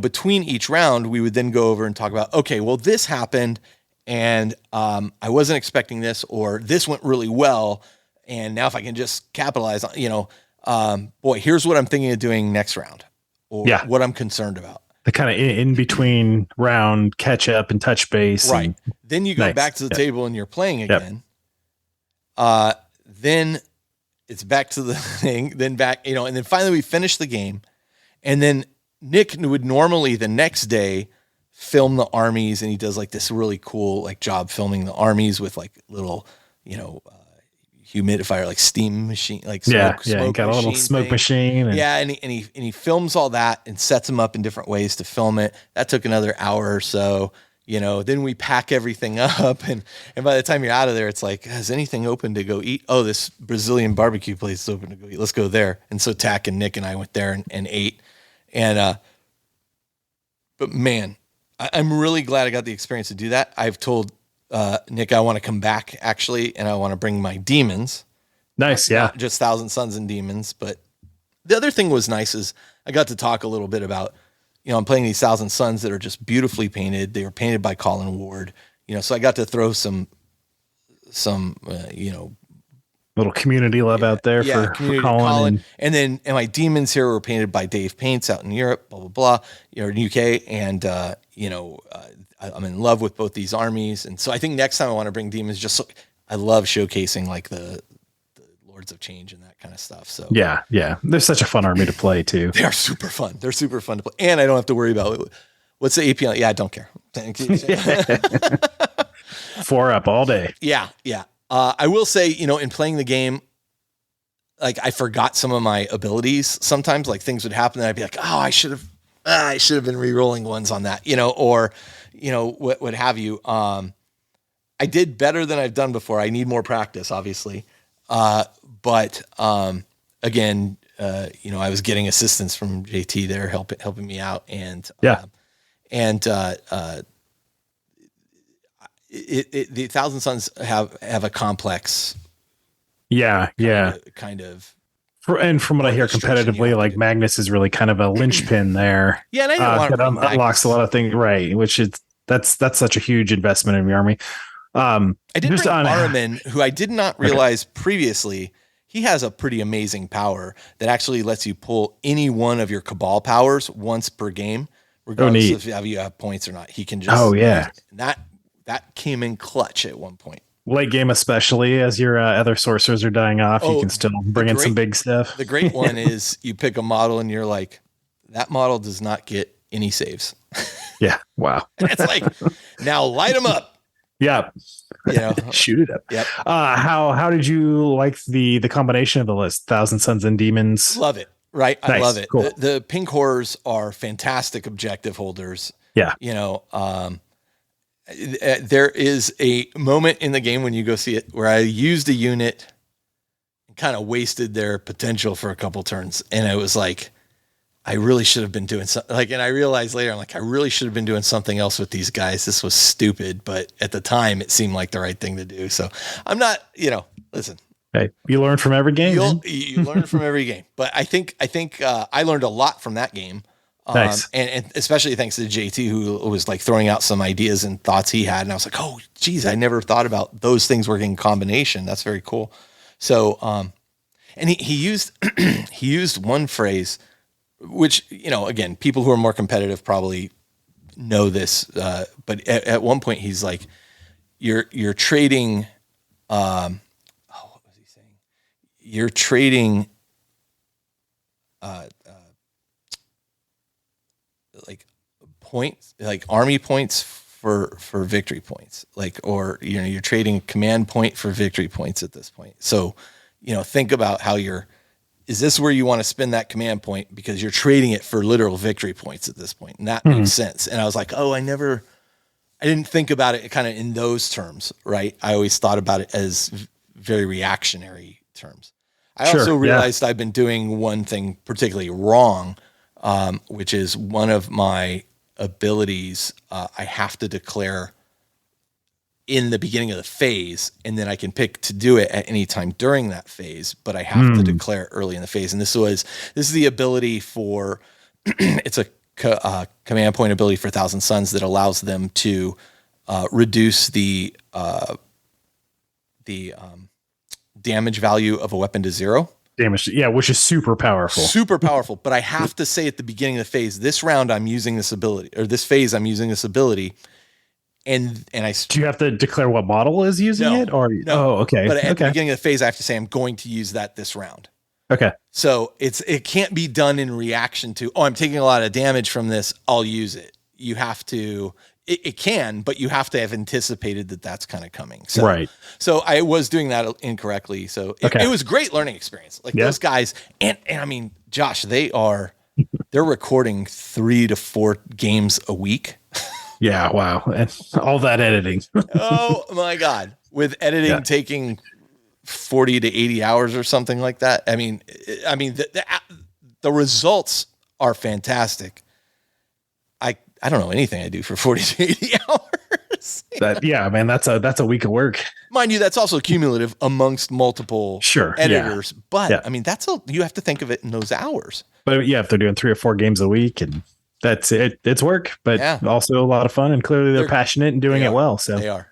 between each round, we would then go over and talk about, okay, well, this happened, and I wasn't expecting this, or this went really well, and now if I can just capitalize on, here's what I'm thinking of doing next round, or what I'm concerned about. The kind of in between round catch up and touch base. Right. Then you go back to the table and you're playing again. Then it's back to the thing, then back, and then finally we finish the game. And then Nick would normally the next day film the armies, and he does like this really cool like job filming the armies with like little, humidifier, like steam machine, like smoke got a little smoke machine. And he films all that and sets them up in different ways to film it. That took another hour or so. Then we pack everything up, and by the time you're out of there, it's like, is anything open to go eat? Oh, this Brazilian barbecue place is open to go eat. Let's go there. And so Tack and Nick and I went there and ate. And but man, I'm really glad I got the experience to do that. I've told Nick I want to come back actually, and I want to bring my demons. Nice, Not just Thousand Sons and demons, but the other thing was nice is I got to talk a little bit about, I'm playing these Thousand Sons that are just beautifully painted. They were painted by Colin Ward, so I got to throw some little community love out there for Colin. And my demons here were painted by Dave Paints out in Europe, blah, blah, blah, in UK. And, I'm in love with both these armies. And so I think next time I want to bring demons, I love showcasing like the Lords of Change and that kind of stuff. So yeah. They're such a fun army to play too. They are super fun. They're super fun to play. And I don't have to worry about what's the AP on. Yeah, I don't care. Thank you. 4 up all day. Yeah. I will say, in playing the game, like I forgot some of my abilities sometimes, like things would happen and I'd be like, oh, I should have been re-rolling ones on that, or what have you. I did better than I've done before. I need more practice, obviously. But again, I was getting assistance from JT there, helping me out. And, the Thousand Sons have a complex, kind of And from what I more hear restriction you competitively, have to like do. Magnus is really kind of a linchpin there. Yeah, and I didn't want to That bring unlocks Magnus. a lot of things, right? Which is that's such a huge investment in the army. I did Just bring on Araman, who I did not okay. realize previously. He has a pretty amazing power that actually lets you pull any one of your Cabal powers once per game, Oh, regardless neat. of if you have points or not. He can Oh, just use yeah. that came in clutch at one point. Late game, especially as your other sorcerers are dying off, you Oh, can still the bring in some great big stuff. the great one is you pick a model and you're like, that model does not get any saves. Yeah. Wow. And it's like, now light them up. Yeah. You know. Shoot it up. Yep. How did you like the combination of the list? Thousand Suns and Demons. Love it. Right. I Nice. love it. Cool. The pink horrors are fantastic objective holders. Yeah. You know, there is a moment in the game when you go see it where I used a unit and kind of wasted their potential for a couple turns. And I was like, I really should have been doing something like, and I realized later, I'm like, I really should have been doing something else with these guys. This was stupid, but at the time it seemed like the right thing to do. So I'm not, listen, Hey, you learn from every game. you learn from every game, but I think I learned a lot from that game. Nice. And especially thanks to JT, who was like throwing out some ideas and thoughts he had. And I was like, oh geez, I never thought about those things working in combination. That's very cool. So, and he used, he used one phrase, which, again, people who are more competitive probably know this. But at one point he's like, you're trading, what was he saying? You're trading, like points, like army points for victory points, or you're trading command point for victory points at this point. So, think about how is this where you want to spend that command point, because you're trading it for literal victory points at this point. And that makes sense. And I was like, oh, I didn't think about it kind of in those terms, right? I always thought about it as very reactionary terms. I also realized I've been doing one thing particularly wrong, which is one of my abilities. I have to declare in the beginning of the phase, and then I can pick to do it at any time during that phase, but I have to declare early in the phase. And this is the ability for, it's a command point ability for Thousand Suns that allows them to reduce the damage value of a weapon to 0. Damage, yeah, which is super powerful. Super powerful. But I have to say at the beginning of the phase, this round I'm using this ability, or this phase I'm using this ability. And do you have to declare what model is using it, or no? Oh, okay. But at the beginning of the phase, I have to say I'm going to use that this round. Okay. So it can't be done in reaction to, I'm taking a lot of damage from this, I'll use it. You have to. It can, but you have to have anticipated that that's kind of coming. So, right. So I was doing that incorrectly. So it was a great learning experience. Like those guys, and I mean, Josh, they're recording 3 to 4 games a week. Yeah. Wow. And all that editing. Oh my God. With editing taking 40 to 80 hours or something like that. I mean, the results are fantastic. I don't know anything I do for 40 to 80 hours. Man, that's a week of work. Mind you, that's also cumulative amongst multiple editors. But I mean, you have to think of it in those hours. But if they're doing 3 or 4 games a week, and that's it, it's work, but also a lot of fun. And clearly they're passionate and doing it well. So they are.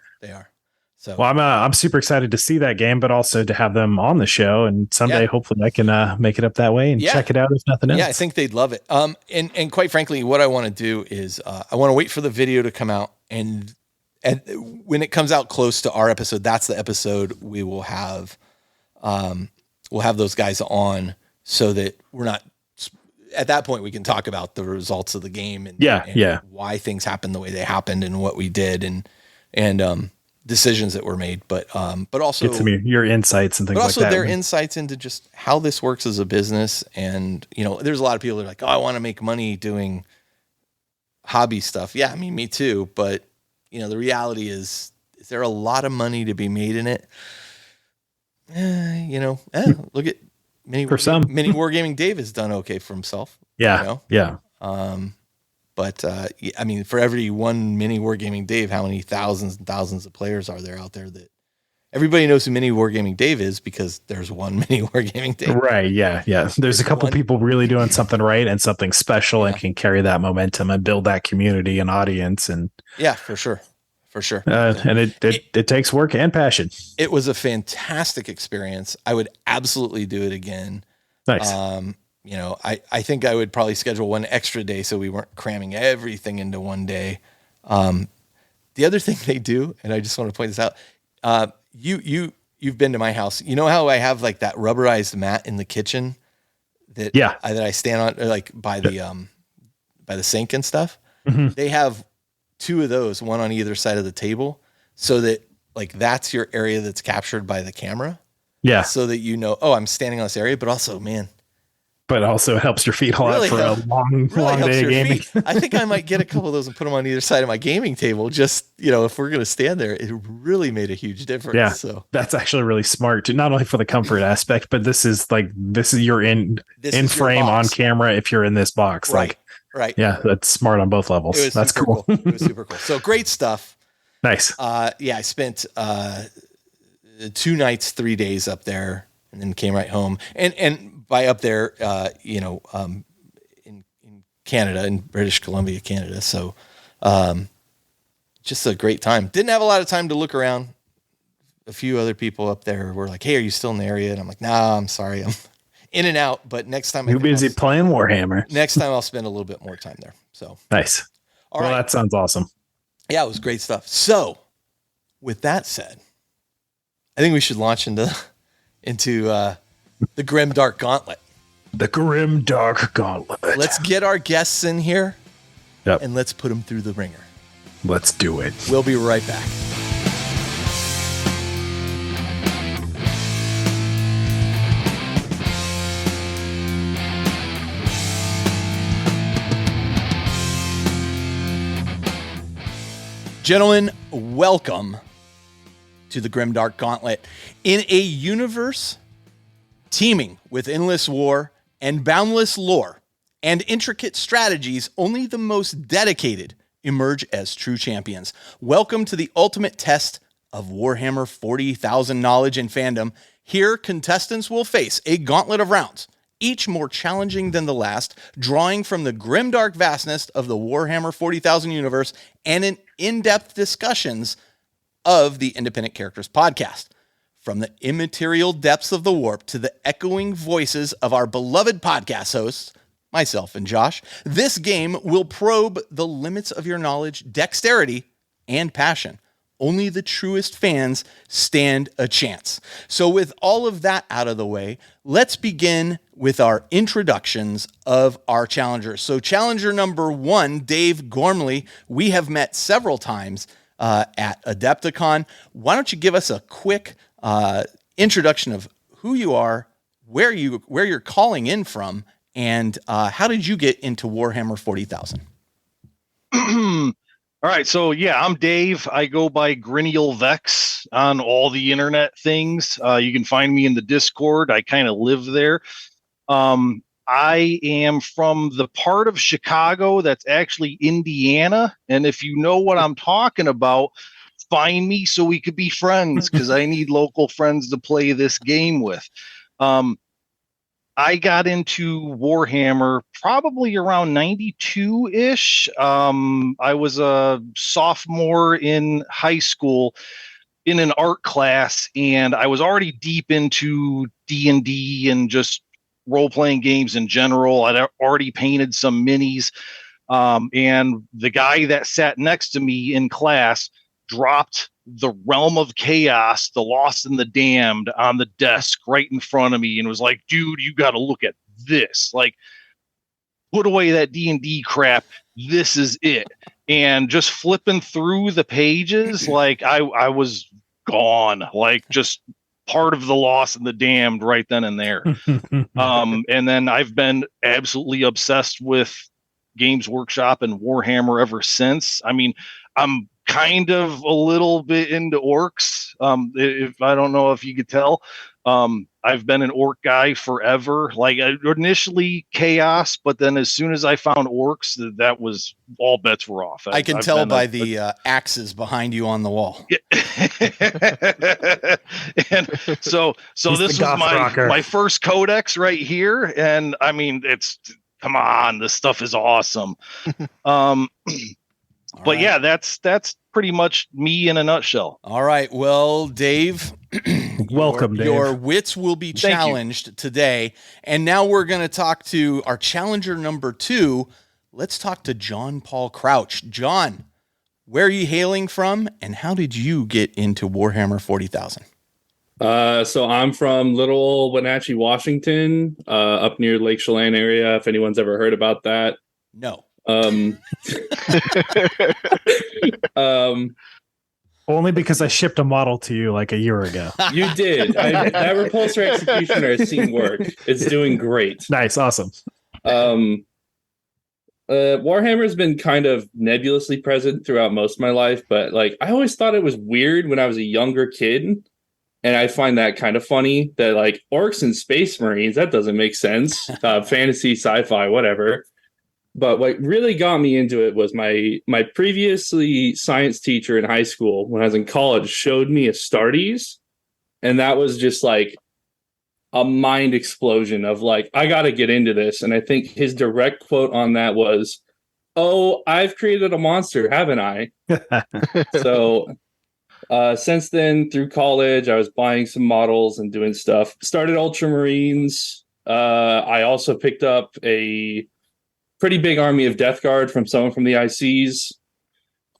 So, well, I'm super excited to see that game, but also to have them on the show. And someday, hopefully, I can make it up that way and check it out if nothing else. Yeah, I think they'd love it. And quite frankly, what I want to do is I want to wait for the video to come out, and when it comes out close to our episode, that's the episode we will have. We'll have those guys on so that we're not. At that point, we can talk about the results of the game and why things happened the way they happened and what we did and decisions that were made, but also get some of your insights and things like that. But also their insights into just how this works as a business. And, there's a lot of people that are like, oh, I want to make money doing hobby stuff. Yeah. I mean, me too. But, the reality is there a lot of money to be made in it? Look at mini Wargaming Dave has done okay for himself. Yeah. But I mean, for every one mini Wargaming Dave, how many thousands and thousands of players are there out there that Everybody knows who Mini Wargaming Dave is because there's one Mini Wargaming Dave. Right. Yeah. Yeah. There's a couple people really doing something right and something special and can carry that momentum and build that community and audience. And yeah, for sure. For sure. And it takes work and passion. It was a fantastic experience. I would absolutely do it again. Nice. I think I would probably schedule one extra day so we weren't cramming everything into one day. The other thing they do, and I just want to point this out, you've been to my house. You know how I have like that rubberized mat in the kitchen that I stand on, or like by the sink and stuff. Mm-hmm. They have 2 of those, one on either side of the table, so that like that's your area that's captured by the camera. Yeah. So that I'm standing on this area, but also, man. But also it helps your feet hold out for a long day of gaming. I think I might get a couple of those and put them on either side of my gaming table. Just, if we're going to stand there, it really made a huge difference. Yeah. So that's actually really smart, not only for the comfort aspect, but this is you're in frame on camera if you're in this box. Right. Right. Yeah. That's smart on both levels. That's cool. It was super cool. So great stuff. Nice. I spent 2 nights, 3 days up there and then came right home. And by up there, in Canada, in British Columbia, Canada. So, just a great time. Didn't have a lot of time to look around. A few other people up there were like, "Hey, are you still in the area?" And I'm like, "Nah, I'm sorry, I'm in and out." But next time, you're busy playing Warhammer. Next time, I'll spend a little bit more time there. So nice. All right. That sounds awesome. Yeah, it was great stuff. So, with that said, I think we should launch into the Grimdark Gauntlet. The Grimdark Gauntlet. Let's get our guests in here. Yep. And let's put them through the ringer. Let's do it. We'll be right back. Gentlemen, welcome to the Grimdark Gauntlet. In a universe teeming with endless war and boundless lore and intricate strategies, only the most dedicated emerge as true champions. Welcome to the ultimate test of Warhammer 40,000 knowledge and fandom. Here, contestants will face a gauntlet of rounds, each more challenging than the last, drawing from the grimdark vastness of the Warhammer 40,000 universe and in in-depth discussions of the Independent Characters podcast. From the immaterial depths of the warp to the echoing voices of our beloved podcast hosts, myself and Josh, this game will probe the limits of your knowledge, dexterity, and passion. Only the truest fans stand a chance. So with all of that out of the way, let's begin with our introductions of our challengers. So challenger number 1, Dave Gormley, we have met several times at Adepticon. Why don't you give us a quick introduction of who you are, where you're calling in from, and how did you get into Warhammer 40,000? All right, so yeah, I'm Dave. I go by Grinial Vex on all the internet things. You can find me in the Discord. I kind of live there. I am from the part of Chicago that's actually Indiana, and if you know what I'm talking about, find me so we could be friends, because I need local friends to play this game with. I got into Warhammer probably around 92-ish. I was a sophomore in high school in an art class, and I was already deep into D&D and just role-playing games in general. I'd already painted some minis, and the guy that sat next to me in class dropped the Realm of Chaos, the Lost and the Damned on the desk right in front of me and was like, dude, you got to look at this. Like, put away that D&D crap. This is it. And just flipping through the pages, like I was gone, like just part of the Lost and the Damned right then and there. And then I've been absolutely obsessed with Games Workshop and Warhammer ever since. I mean, I'm kind of a little bit into orcs. If I don't know if you could tell, I've been an orc guy forever. Like initially chaos, but then as soon as I found orcs, that was all bets were off. I can tell by the axes behind you on the wall. And so He's this was my first codex right here, and I mean, come on, this stuff is awesome. But yeah, that's pretty much me in a nutshell. All right. Well, Dave, welcome, Dave. Your wits will be challenged today. And now we're going to talk to our challenger number 2. Let's talk to John Paul Crouch. John, where are you hailing from, and how did you get into Warhammer 40,000? So I'm from Little Old Wenatchee, Washington, up near Lake Chelan area, if anyone's ever heard about that. No. Only because I shipped a model to you like a year ago. You did. That Repulsor Executioner has seen work. It's doing great. Nice. Awesome. Warhammer has been kind of nebulously present throughout most of my life, but like I always thought it was weird when I was a younger kid. And I find that kind of funny that like orcs and space marines, that doesn't make sense. Fantasy, sci-fi, whatever. But what really got me into it was my previously science teacher in high school when I was in college showed me Astartes. And that was just like a mind explosion of like, I got to get into this. And I think his direct quote on that was, "Oh, I've created a monster, haven't I?" So since then, through college, I was buying some models and doing stuff. Started Ultramarines. I also picked up a pretty big army of Death Guard from someone from the ICs.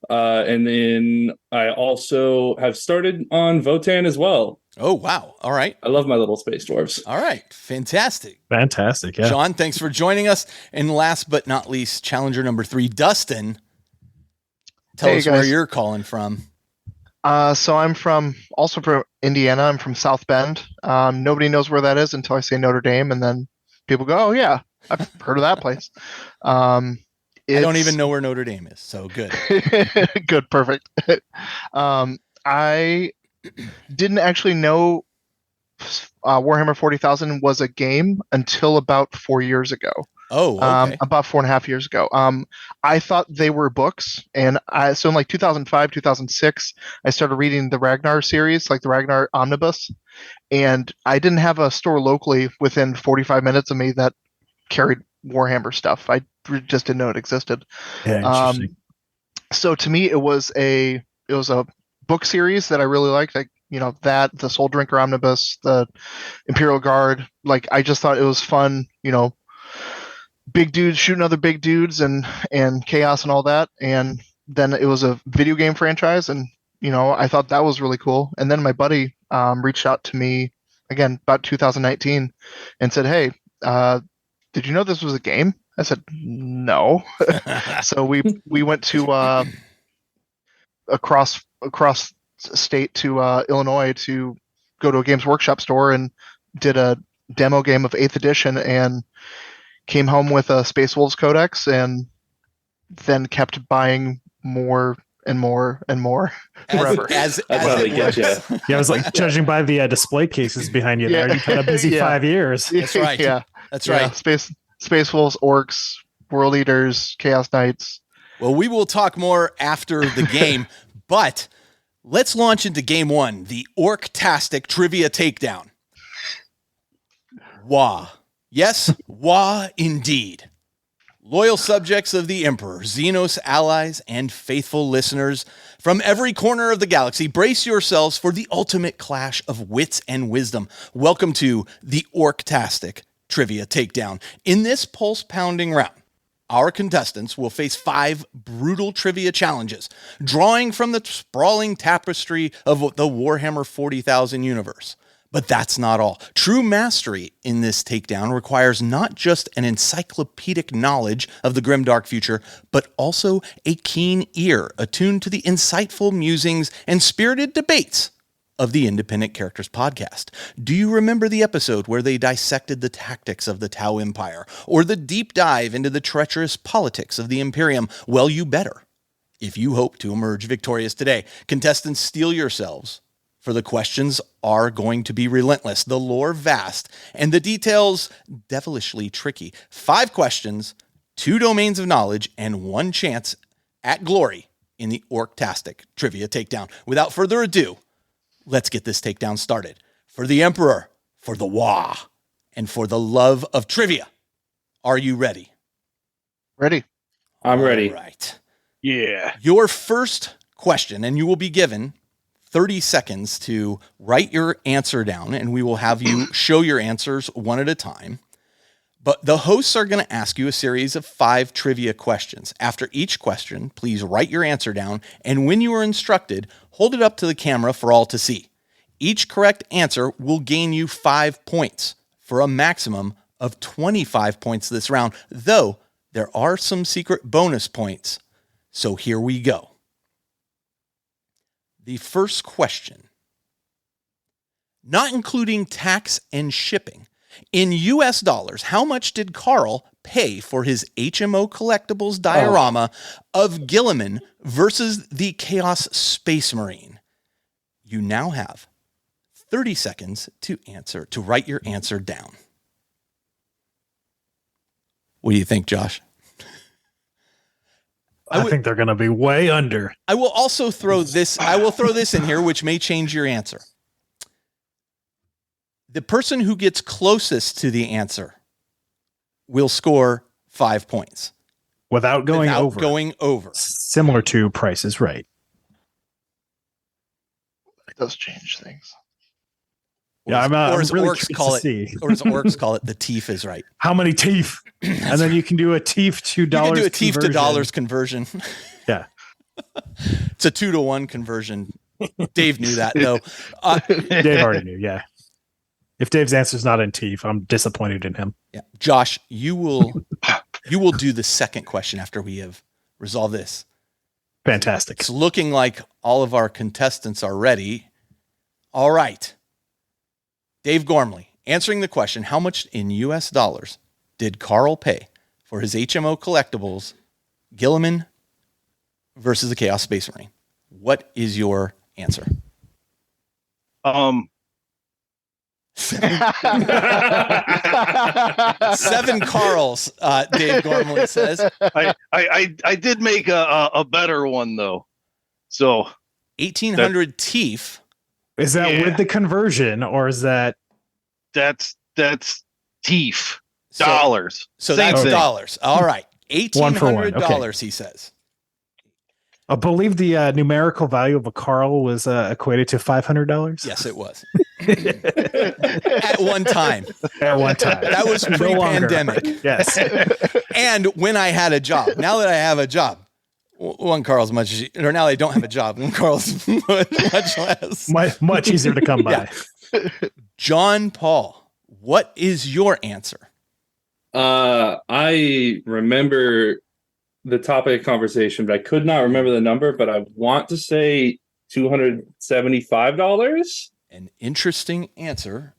And then I also have started on Votan as well. Oh, wow. All right. I love my little space dwarves. All right. Fantastic. Fantastic. Yeah. John, thanks for joining us. And last but not least, challenger number 3, Dustin. Tell us where you're calling from. So I'm from Indiana. I'm from South Bend. Nobody knows where that is until I say Notre Dame, and then people go, "Oh yeah, I've heard of that place." I don't even know where Notre Dame is, so good. Good, perfect. I didn't actually know Warhammer 40,000 was a game until about 4 years ago. Oh, okay. About 4.5 years ago. I thought they were books, and so in like 2005, 2006, I started reading the Ragnar series, like the Ragnar Omnibus, and I didn't have a store locally within 45 minutes of me that carried Warhammer stuff. I just didn't know it existed. Yeah, interesting. So to me, it was a book series that I really liked. Like, that, the Soul Drinker Omnibus, the Imperial Guard. Like, I just thought it was fun. Big dudes shooting other big dudes and chaos and all that. And then it was a video game franchise, and I thought that was really cool. And then my buddy reached out to me again about 2019 and said, "Hey, did you know this was a game?" I said, "No." So we went to across state to Illinois to go to a Games Workshop store and did a demo game of 8th edition, and came home with a Space Wolves Codex, and then kept buying more and more and more forever. As it get you. Yeah, I was like, judging by the display cases behind you there, you've had a busy 5 years. That's right. Yeah, that's right. Space Wolves, Orcs, World Eaters, Chaos Knights. Well, we will talk more after the game, but let's launch into game 1, the Orc-tastic Trivia Takedown. Wah. Yes, wah indeed. Loyal subjects of the Emperor, Xenos allies, and faithful listeners from every corner of the galaxy, brace yourselves for the ultimate clash of wits and wisdom. Welcome to the Orc-tastic Trivia Takedown. In this pulse-pounding round, our contestants will face 5 brutal trivia challenges, drawing from the sprawling tapestry of the Warhammer 40,000 universe. But that's not all. True mastery in this takedown requires not just an encyclopedic knowledge of the grimdark future, but also a keen ear attuned to the insightful musings and spirited debates of the Independent Characters podcast. Do you remember the episode where they dissected the tactics of the Tau Empire, or the deep dive into the treacherous politics of the Imperium? Well, you better. If you hope to emerge victorious today, contestants, steel yourselves for the questions are going to be relentless, the lore vast, and the details devilishly tricky. 5 questions, 2 domains of knowledge, and 1 chance at glory in the Orctastic Trivia Takedown. Without further ado, let's get this takedown started. For the Emperor, for the Wah, and for the love of trivia, are you ready? Ready. I'm ready. All right. Yeah. Your first question, and you will be given 30 seconds to write your answer down, and we will have you show your answers one at a time. But the hosts are going to ask you a series of 5 trivia questions. After each question, please write your answer down, and when you are instructed, hold it up to the camera for all to see. Each correct answer will gain you 5 points for a maximum of 25 points this round, though there are some secret bonus points. So here we go. The first question, not including tax and shipping, in US dollars, how much did Carl pay for his HMO Collectibles diorama of Gilliman versus the Chaos Space Marine? You now have 30 seconds to write your answer down. What do you think, Josh? I think they're going to be way under. I will also throw this. I will throw this in here, which may change your answer. The person who gets closest to the answer will score 5 points Without going over. Similar to Price is Right. It does change things. Yeah, I'm as really orcs call it, see. or as orcs call it, the teeth is right. How many teeth? And then you can do a teeth to dollars. You can do a teeth to dollars conversion. Yeah, it's a 2-to-1 conversion. Dave knew that though. Dave already knew. Yeah, if Dave's answer is not in teeth, I'm disappointed in him. Yeah, Josh, you will do the second question after we have resolved this. Fantastic. It's looking like all of our contestants are ready. All right. Dave Gormley, answering the question, how much in US dollars did Carl pay for his HMO Collectibles Gilliman versus the Chaos Space Marine? What is your answer? 7 Carls, Dave Gormley says. I did make a better one though. So 1,800 teeth. Is that with the conversion, or is that? That's teeth dollars. So Same that's thing. dollars. All right, $1,800. Okay. He says. I believe the numerical value of a Carl was equated to $500. Yes, it was. At one time. That was pre-pandemic. Yes. And when I had a job. Now that I have a job, one Carl's much, or now I don't have a job, one Carl's much less. Much easier to come by. Yeah. John Paul, what is your answer? I remember the topic of conversation, but I could not remember the number, but I want to say $275. An interesting answer.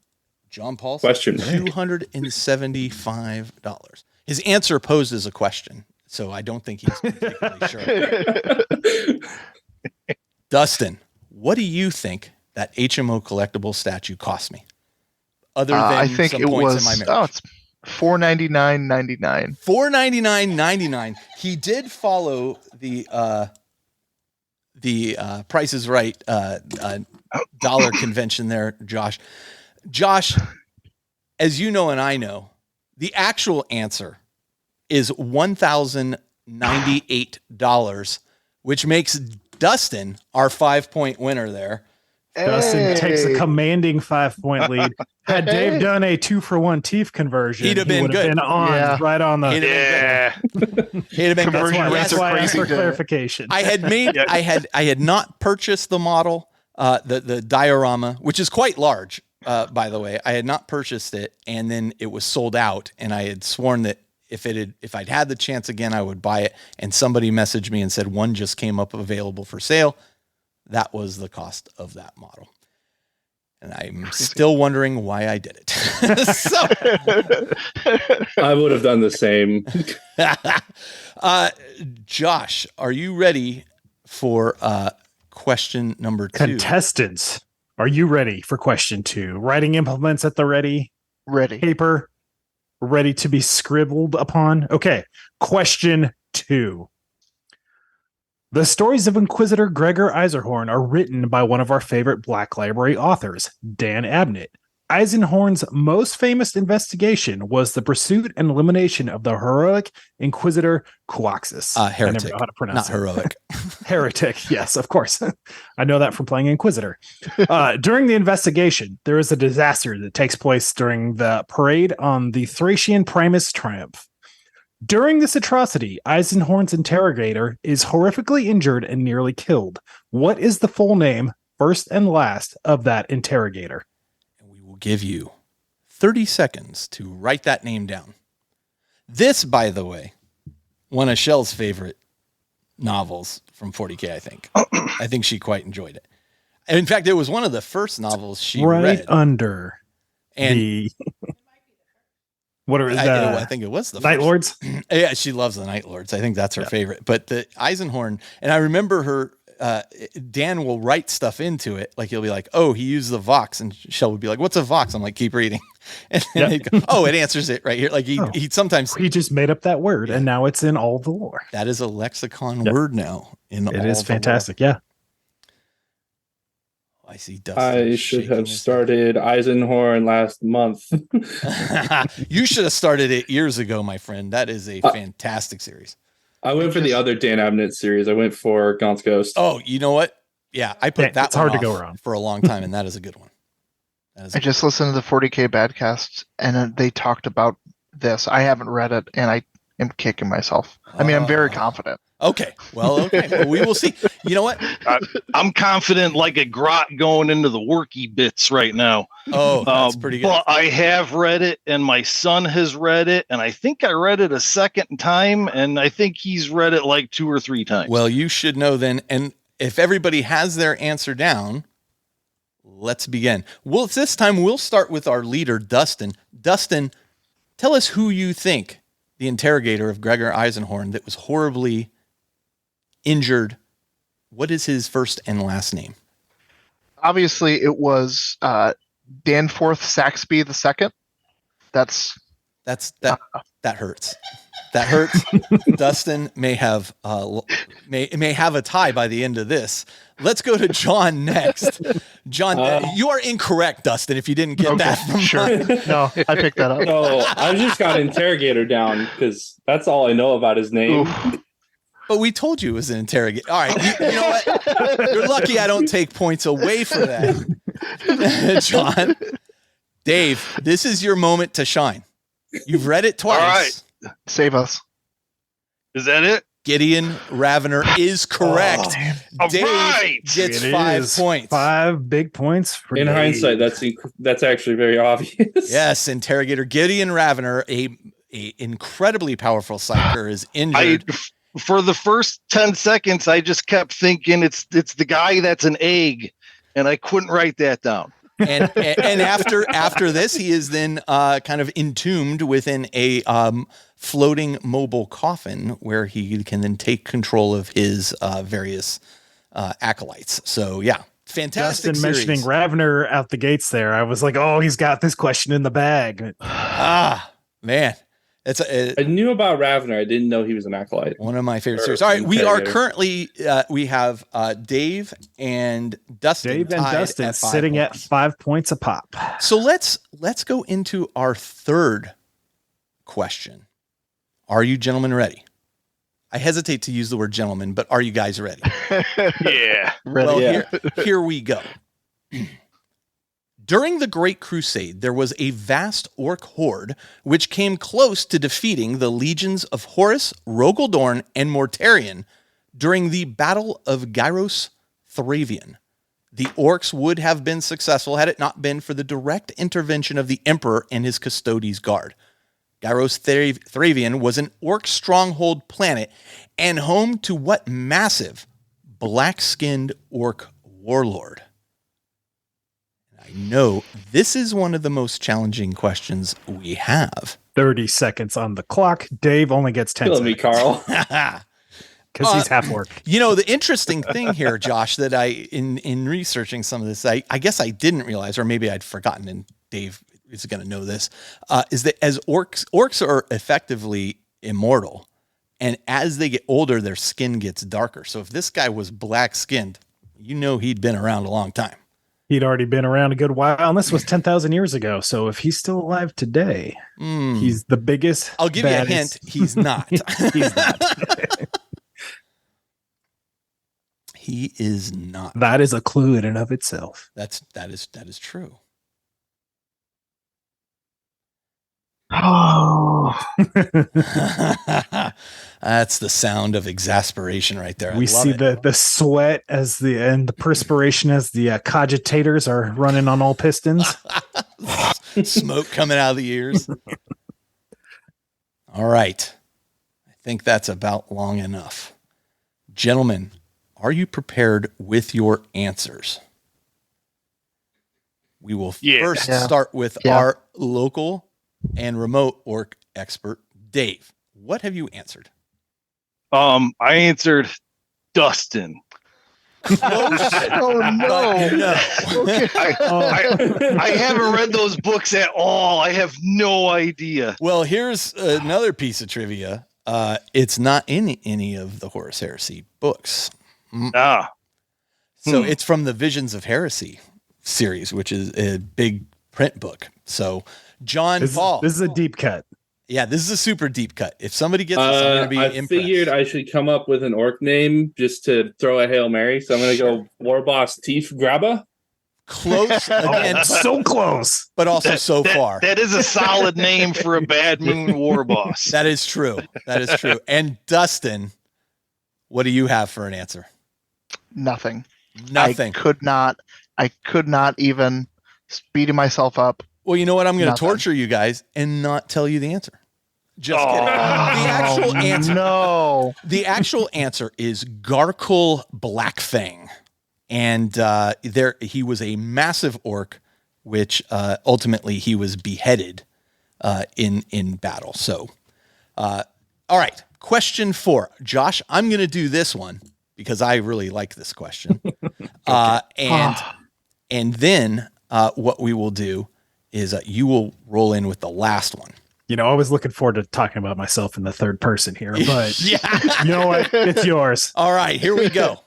John Paul said Question. $275. His answer poses a question, so I don't think he's particularly sure. Dustin, what do you think that HMO collectible statue cost me? Other than I think some it points was. in my marriage. It's $499.99. $499.99. He did follow the Price is Right dollar convention there, Josh. Josh, as you know and I know, the actual answer is $1,098, which makes Dustin our 5-point winner there. Dustin takes a commanding 5-point lead. Had Dave done a 2-for-1 teeth conversion, he'd have been good. Been on, right on the. He'd have been good. That's why I asked for clarification. I had not purchased the model, the diorama, which is quite large, by the way. I had not purchased it, and then it was sold out, and I had sworn that if I'd had the chance again, I would buy it. And somebody messaged me and said one just came up available for sale. That was the cost of that model. And I'm still wondering why I did it. I would have done the same. Josh, are you ready for question number 2? Contestants, Are you ready for question 2? Writing implements at the ready? Ready. Paper ready to be scribbled upon? Okay. Question 2. The stories of Inquisitor Gregor Eisenhorn are written by one of our favorite Black Library authors, Dan Abnett. Eisenhorn's most famous investigation was the pursuit and elimination of the heroic Inquisitor Coaxus. Heretic. I never know how to pronounce Not heroic. Heretic, yes, of course. I know that from playing Inquisitor. During the investigation, there is a disaster that takes place during the parade on the Thracian Primus Triumph. During this atrocity, Eisenhorn's interrogator is horrifically injured and nearly killed. What is the full name, first and last, of that interrogator? And we will give you 30 seconds to write that name down. This, by the way, one of Shell's favorite novels from 40K, I think. I think she quite enjoyed it. And in fact, it was one of the first novels she read. Right under And the... What are I think it was the Night first. Lords? Yeah, she loves the Night Lords. I think that's her favorite. But the Eisenhorn, and I remember her, Dan will write stuff into it. Like he'll be like, oh, he used the Vox. And Shell would be like, what's a Vox? I'm like, keep reading. And then they'd go, oh, it answers it right here. Like he sometimes. He just made up that word and now it's in all the lore. That is a lexicon word now. It is fantastic. Yeah. I see Dustin. I should have started Eisenhorn last month. You should have started it years ago, my friend. That is a fantastic series. I went for the other Dan Abnett series. I went for Gaunt's Ghost. Oh, you know what? Yeah, I put that it's one hard to off go around for a long time, and that is a good one. I just listened to the 40K Badcast, and they talked about this. I haven't read it, and I am kicking myself. I mean, I'm very confident. Okay. Well, we will see. You know what? I'm confident like a grot going into the worky bits right now. Oh, that's pretty good. But I have read it, and my son has read it, and I think I read it a second time, and I think he's read it like 2 or 3 times. Well, you should know then. And if everybody has their answer down, let's begin. Well, this time we'll start with our leader, Dustin. Dustin, tell us who you think the interrogator of Gregor Eisenhorn that was horribly injured. What is his first and last name? Obviously, it was Danforth Saxby II. That hurts. That hurts. Dustin may have a tie by the end of this. Let's go to John next. John, you are incorrect, Dustin. If you didn't get that from mine. No, I picked that up. No, I just got interrogator down because that's all I know about his name. Oof. But we told you it was an interrogator. All right, you know what? You're lucky I don't take points away for that, John. Dave, this is your moment to shine. You've read it twice. All right. Save us. Is that it? Gideon Ravener is correct. Dave gets 5 points. 5 big points. For In Dave. hindsight, that's actually very obvious. Yes, interrogator Gideon Ravener, a incredibly powerful psyker, is injured. For the first 10 seconds, I just kept thinking it's the guy that's an egg, and I couldn't write that down. And after this, he is then kind of entombed within a floating mobile coffin where he can then take control of his various acolytes. So yeah, fantastic. Justin mentioning Ravener out the gates there. I was like, oh, he's got this question in the bag. Man. I knew about Ravener. I didn't know he was an acolyte. One of my favorite series. All right, we are currently we have Dave and Dustin. Dave and Dustin sitting at 5 points a pop. So let's go into our third question. Are you gentlemen ready? I hesitate to use the word gentlemen, but are you guys ready? Yeah. Well, here we go. During the Great Crusade, there was a vast orc horde which came close to defeating the legions of Horus, Rogaldorn, and Mortarion during the Battle of Gyros Thravian. The orcs would have been successful had it not been for the direct intervention of the Emperor and his Custodes Guard. Gyros Thravian was an orc stronghold planet and home to what massive black-skinned orc warlord? I know this is one of the most challenging questions we have. 30 seconds on the clock. Dave only gets 10 Killing me, seconds. Carl. because he's half orc. The interesting thing here, Josh, that in researching some of this, I guess I didn't realize, or maybe I'd forgotten, and Dave is going to know this, is that as orcs are effectively immortal, and as they get older, their skin gets darker. So if this guy was black skinned, he'd been around a long time. He'd already been around a good while, and this was 10,000 years ago. So if he's still alive today, he's the biggest. I'll give you a hint. He's not. He's not. He is not. That is a clue in and of itself. That is true. Oh, That's the sound of exasperation right there. We see the sweat and the perspiration as the cogitators are running on all pistons. Smoke coming out of the ears. All right. I think that's about long enough. Gentlemen, are you prepared with your answers? We will first start with our local and remote orc expert, Dave. What have you answered? I answered Dustin. oh no! Okay. I haven't read those books at all. I have no idea. Well, here's another piece of trivia. It's not in any of the Horus Heresy books. So it's from the Visions of Heresy series, which is a big print book. So John Paul. This is a deep cut. Yeah, this is a super deep cut. If somebody gets this, I'm going to be impressed. Figured I should come up with an orc name just to throw a Hail Mary. So I'm going to go War Boss Teef Grabba. Close again. So close. But also so far. That is a solid name for a Bad Moon War Boss. That is true. That is true. And Dustin, what do you have for an answer? Nothing. Nothing. I could not even speeding myself up. Well, you know what? I'm going to torture you guys and not tell you the answer. Just kidding. The actual answer. No. The actual answer is Garkul Blackfang. And he was a massive orc, which ultimately he was beheaded in battle. So, all right. Question 4. Josh, I'm going to do this one because I really like this question. And then what we will do is you will roll in with the last one. I was looking forward to talking about myself in the third person here, but you know what? It's yours. All right, here we go.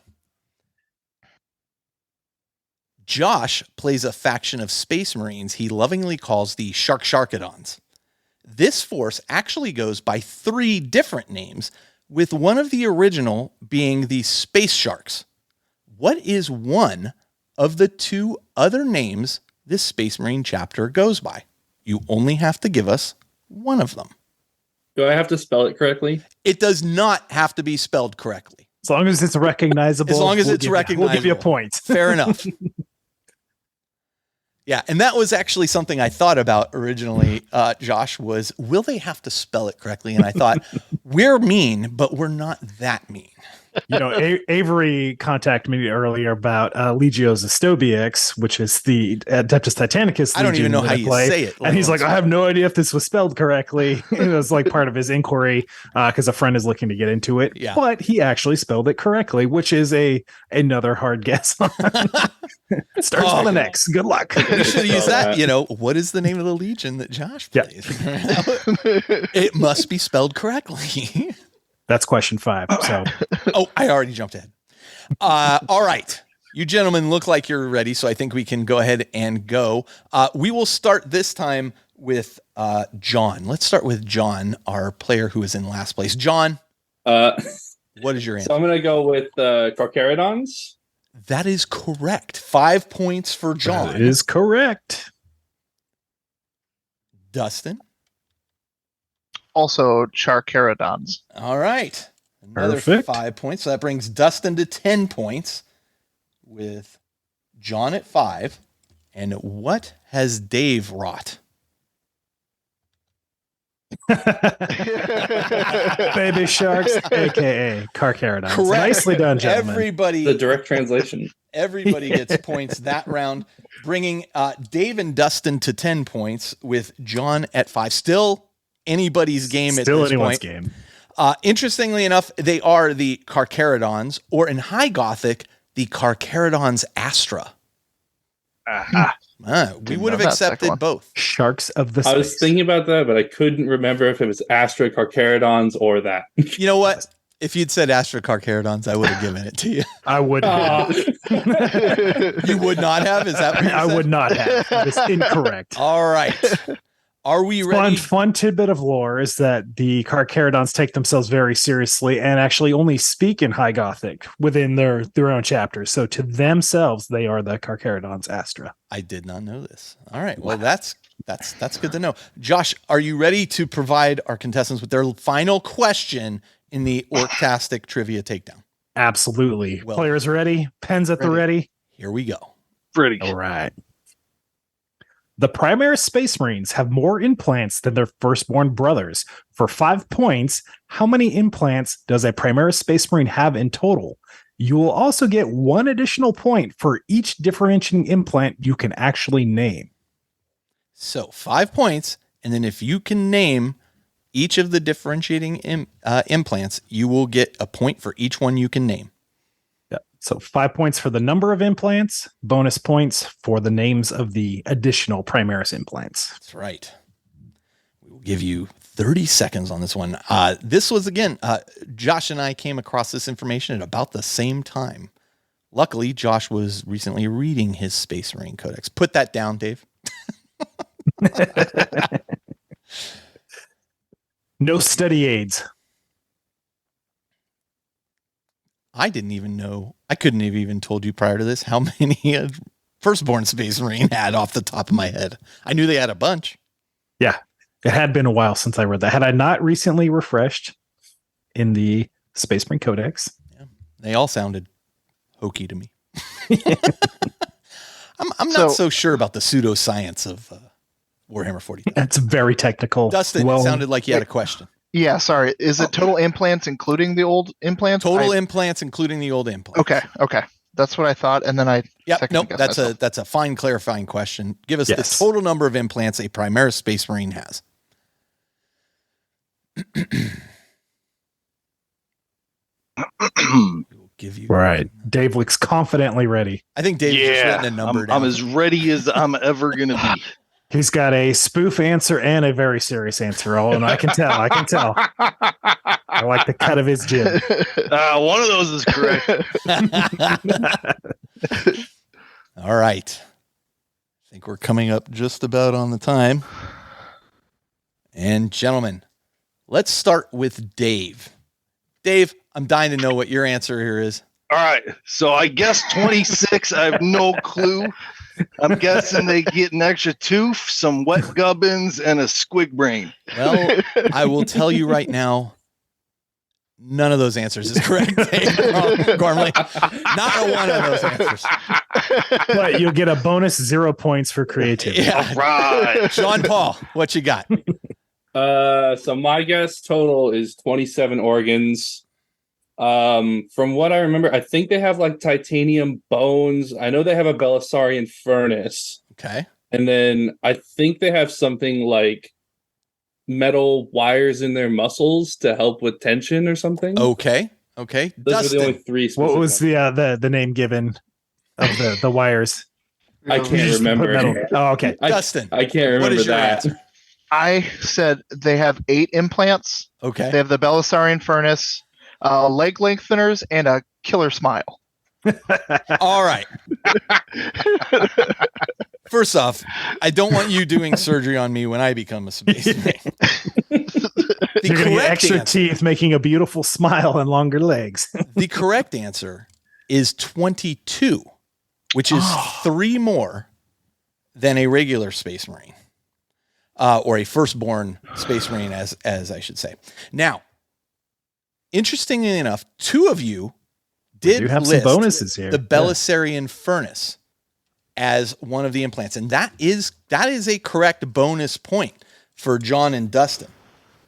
Josh plays a faction of Space Marines he lovingly calls the Sharkadons. This force actually goes by 3 different names, with one of the original being the Space Sharks. What is one of the 2 other names this Space Marine chapter goes by? You only have to give us one of them. Do I have to spell it correctly? It does not have to be spelled correctly. As long as it's recognizable. As long as it's recognizable. We'll give you a point. Fair enough. Yeah, and that was actually something I thought about originally, Josh, was will they have to spell it correctly? And I thought, we're mean, but we're not that mean. Avery contacted me earlier about Legio's Astobiex, which is the Adeptus Titanicus. I don't even know how you say it. And he's like, I have no idea if this was spelled correctly. It was like part of his inquiry because a friend is looking to get into it. Yeah. But he actually spelled it correctly, which is another hard guess. Starts with an X. Good luck. You should use that. What is the name of the Legion that Josh plays? It must be spelled correctly. That's question 5. So, I already jumped ahead. All right. You gentlemen look like you're ready, so I think we can go ahead and go. We will start this time with John. Let's start with John, our player who is in last place. John, what is your answer? So I'm going to go with Carcharodons. That is correct. 5 points for John. That is correct. Dustin? Also, Charcarodons. All right. Another Perfect. 5 points. So that brings Dustin to 10 points with John at 5. And what has Dave wrought? Baby Sharks, a.k.a. Carcharodons. Correct. Nicely done, gentlemen. The direct translation. Everybody gets points that round, bringing Dave and Dustin to 10 points with John at 5. Still anybody's game at this anyone's point. Game. Interestingly enough, they are the Carcharodons, or in High Gothic, the Carcharodons Astra. We would have know that second accepted one. both. Sharks of the space. I was thinking about that, but I couldn't remember if it was Astra, Carcharodons, or that. You know what? If you'd said Astra Carcharodons, I would have given it to you. I would have. You would not have? Is that what you I said? would not have. It's incorrect. All right. Are we ready? Fun tidbit of lore is that the Carcharodons take themselves very seriously and actually only speak in High Gothic within their own chapters. So to themselves, they are the Carcharodons Astra. I did not know this. All right. Well, that's good to know. Josh, are you ready to provide our contestants with their final question in the Orctastic Trivia Takedown? Absolutely. Well, Players ready? Pens at the ready? Here we go. Pretty. All right. The Primaris Space Marines have more implants than their firstborn brothers. For 5 points, how many implants does a Primaris Space Marine have in total? You will also get 1 additional point for each differentiating implant you can actually name. So 5 points, and then if you can name each of the differentiating implants, you will get a point for each one you can name. So 5 points for the number of implants, bonus points for the names of the additional Primaris implants. That's right. We will give you 30 seconds on this one. This was, again, Josh and I came across this information at about the same time. Luckily, Josh was recently reading his Space Marine Codex. Put that down, Dave. No study aids. I didn't even know. I couldn't have even told you prior to this how many firstborn Space Marine had off the top of my head. I knew they had a bunch. Yeah, it had been a while since I read that. Had I not recently refreshed in the Space Marine Codex? Yeah, they all sounded hokey to me. I'm not so sure about the pseudoscience of Warhammer 40. That's very technical. Dustin, it sounded like you had a question. Yeah, sorry. Is it total implants including the old implants? Total implants, including the old implants. Okay. That's what I thought, and then I. Nope. That's a fine clarifying question. Give us the total number of implants a Primaris Space Marine has. We'll give you. Right. Dave looks confidently ready. I think Dave's just written a number down. I'm as ready as I'm ever gonna be. He's got a spoof answer and a very serious answer. Oh, and I can tell. I like the cut of his jib. One of those is correct. All right. I think we're coming up just about on the time. And gentlemen, let's start with Dave. Dave, I'm dying to know what your answer here is. All right. So I guess 26. I have no clue. I'm guessing they get an extra tooth, some wet gubbins, and a squig brain. Well, I will tell you right now, none of those answers is correct, Dave Gormley. Not a one of those answers. But you'll get a bonus 0 points for creativity. Yeah. All right. Sean Paul, what you got? So my guess total is 27 organs. From what I remember, I think they have like titanium bones. I know they have a Belisarian furnace. Okay. And then I think they have something like metal wires in their muscles to help with tension or something. Okay. Those Dustin, are the only 3 specific What was ones. the name given of the wires? I can't remember. Oh, okay. Dustin, I can't what remember is your that. answer? I said they have 8 implants. Okay. They have the Belisarian furnace, leg lengtheners, and a killer smile. All right. First off, I don't want you doing surgery on me when I become a Space Marine. You're going to get extra teeth, making a beautiful smile and longer legs. The correct answer is 22, which is 3 more than a regular Space Marine, or a firstborn Space Marine, as I should say. Now, interestingly enough, 2 of you did have list some bonuses here. The Belisarian furnace as one of the implants, and that is a correct bonus point for John and Dustin.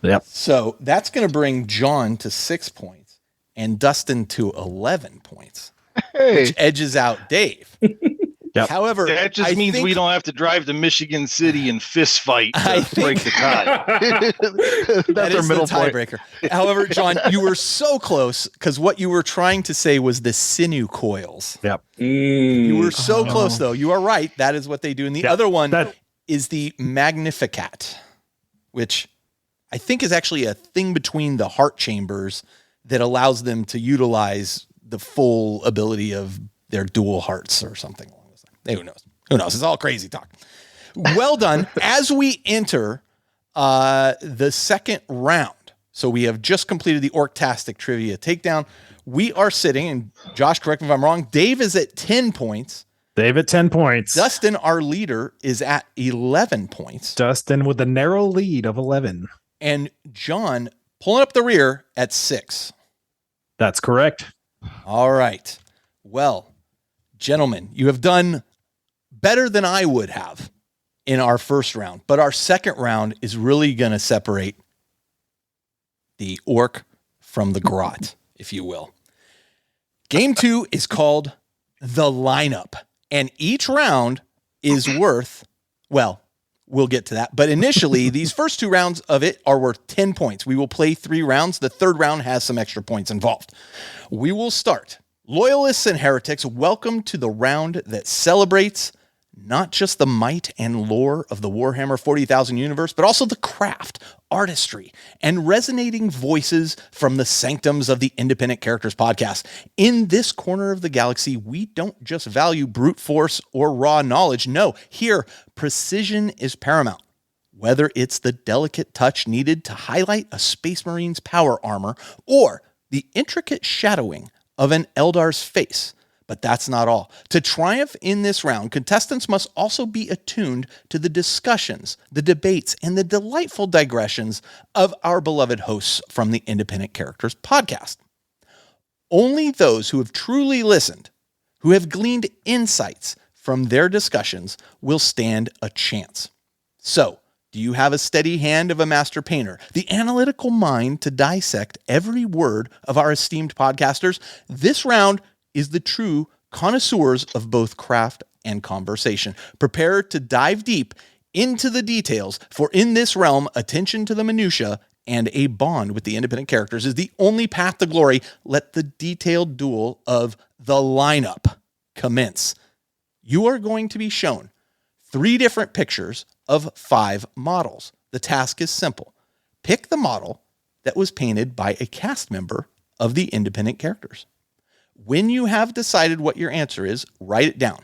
Yep. So that's going to bring John to 6 points and Dustin to 11 points, Hey, which edges out Dave. Yep. However, That just I means think, we don't have to drive to Michigan City and fist fight I to break the tie. That's that our is middle the point. tiebreaker. However, John, you were so close because what you were trying to say was the sinew coils. Yep. You were so Oh. close, though. You are right. That is what they do. And the Yeah, other one that- is the Magnificat, which I think is actually a thing between the heart chambers that allows them to utilize the full ability of their dual hearts or something along those lines. Who knows? Who knows? It's all crazy talk. Well done. As we enter the second round, so we have just completed the Orctastic Trivia Takedown. We are sitting, and Josh, correct me if I'm wrong, Dave is at 10 points. Dave at 10 points. Dustin, our leader, is at 11 points. Dustin with a narrow lead of 11. And John pulling up the rear at 6. That's correct. All right. Well, gentlemen, you have done better than I would have in our first round, but our second round is really going to separate the orc from the grot, if you will. Game 2 is called The Lineup, and each round is worth, well, we'll get to that. But initially, these first 2 rounds of it are worth 10 points. We will play 3 rounds. The third round has some extra points involved. We will start. Loyalists and heretics, welcome to the round that celebrates not just the might and lore of the Warhammer 40,000 universe, but also the craft, artistry, and resonating voices from the sanctums of the Independent Characters podcast. In this corner of the galaxy, we don't just value brute force or raw knowledge. No, here, precision is paramount. Whether it's the delicate touch needed to highlight a Space Marine's power armor or the intricate shadowing of an Eldar's face. But that's not all. To triumph in this round, contestants must also be attuned to the discussions, the debates, and the delightful digressions of our beloved hosts from the Independent Characters podcast. Only those who have truly listened, who have gleaned insights from their discussions, will stand a chance. So, do you have a steady hand of a master painter, the analytical mind to dissect every word of our esteemed podcasters? This round is the true connoisseurs of both craft and conversation. Prepare to dive deep into the details, for in this realm, attention to the minutia and a bond with the Independent Characters is the only path to glory. Let the detailed duel of the lineup commence. You are going to be shown 3 different pictures of 5 models. The task is simple. Pick the model that was painted by a cast member of the Independent Characters. When you have decided what your answer is, write it down.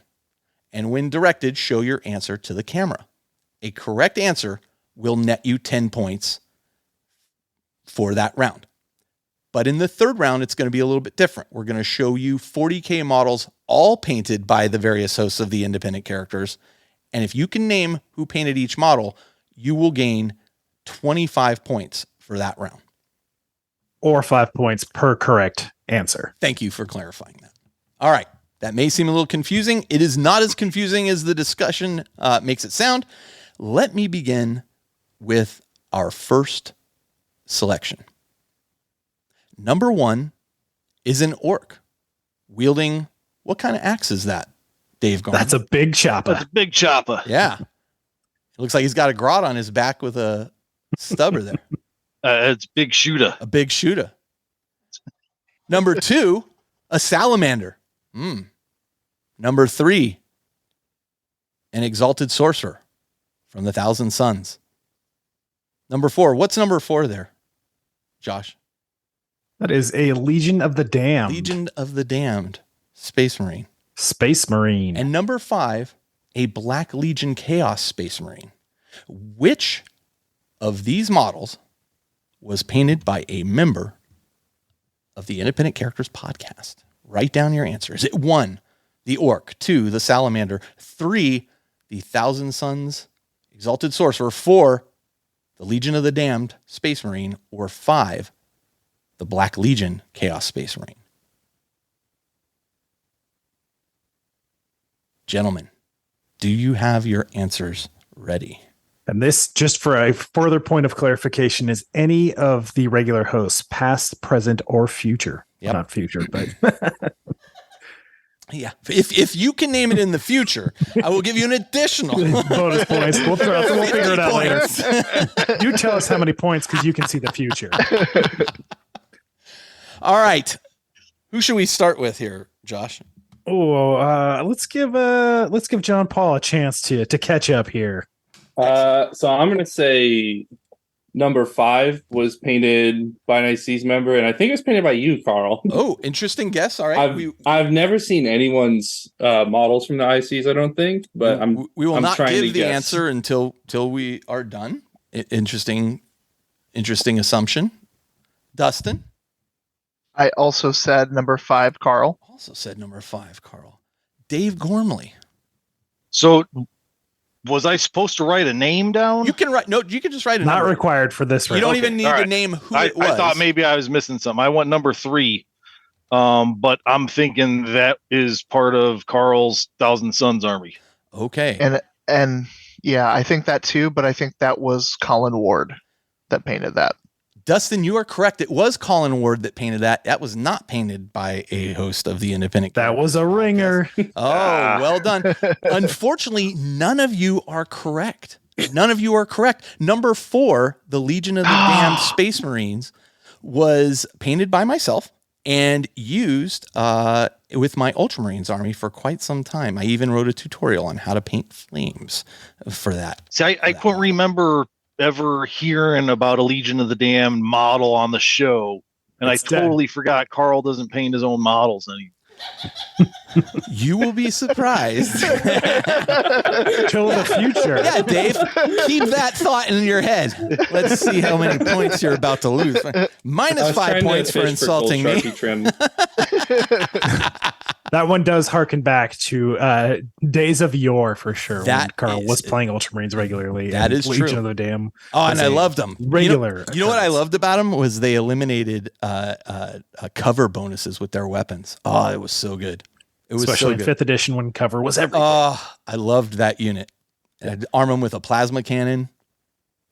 And when directed, show your answer to the camera. A correct answer will net you 10 points for that round. But in the third round, it's going to be a little bit different. We're going to show you 40K models, all painted by the various hosts of the Independent Characters. And if you can name who painted each model, you will gain 25 points for that round. Or 5 points per correct answer. Thank you for clarifying that. All right. That may seem a little confusing. It is not as confusing as the discussion makes it sound. Let me begin with our first selection. Number 1 is an orc wielding, what kind of axe is that, Dave Garner? That's a big chopper. That's a big chopper. Yeah. It looks like he's got a grot on his back with a stubber there. It's big shooter. A big shooter. Number 2, a salamander. Number 3, an exalted sorcerer from the Thousand Suns. Number 4, what's number 4 there, Josh? That is a Legion of the Damned. Legion of the Damned, Space Marine. Space Marine. And number 5, a Black Legion Chaos Space Marine. Which of these models was painted by a member of the Independent Characters podcast? Write down your answer. Is it 1, the orc, 2, the salamander, 3, the Thousand Suns exalted sorcerer, 4, the Legion of the Damned Space Marine, or 5, the Black Legion Chaos Space Marine? Gentlemen, do you have your answers ready? And this, just for a further point of clarification, is any of the regular hosts, past, present, or future. Yep. Not future, but Yeah. If you can name it in the future, I will give you an additional bonus points. We'll figure it out later. points. You tell us how many points because you can see the future. All right. Who should we start with here, Josh? Oh, let's give John Paul a chance to catch up here. So I'm gonna say number 5 was painted by an IC's member, and I think it's painted by you, Carl. Oh, interesting guess. All right. I've never seen anyone's models from the ICs, I don't think, but we will I'm not trying give to the guess. answer until we are done. Interesting assumption. Dustin I also said number 5, Carl. also said number 5, Carl. Dave Gormley. So, was I supposed to write a name down? You can write. No, you can just write a Not number. required for this. You don't Okay. even need All to right. name who I it was. thought maybe I was missing something. I went number 3, but I'm thinking that is part of Carl's Thousand Sons army. Okay. And yeah, I think that too, but I think that was Colin Ward that painted that. Dustin, you are correct. It was Colin Ward that painted that. That was not painted by a host of the Independent. That was a ringer. Oh, well done. Unfortunately, none of you are correct. None of you are correct. Number 4, the Legion of the Damned Space Marines, was painted by myself and used with my Ultramarines army for quite some time. I even wrote a tutorial on how to paint flames for that. See, I couldn't remember ever hearing about a Legion of the Damned model on the show, and It's I dead. totally forgot Carl doesn't paint his own models anymore. You will be surprised. Till the future. Yeah, Dave, keep that thought in your head. Let's see how many points you're about to lose. I Minus was 5 trying to points for fish insulting Gold me. Sharpie trim. That one does harken back to days of yore for sure. When That Carl is- was playing Ultramarines regularly. That and is Legion true. of the Damned. Oh, and was I a loved them. regular You know what I occurrence. loved about them was they eliminated cover bonuses with their weapons. Oh, it was so good. It was Especially so good. in 5th edition when cover was everything. Oh, I loved that unit. I'd arm them with a plasma cannon.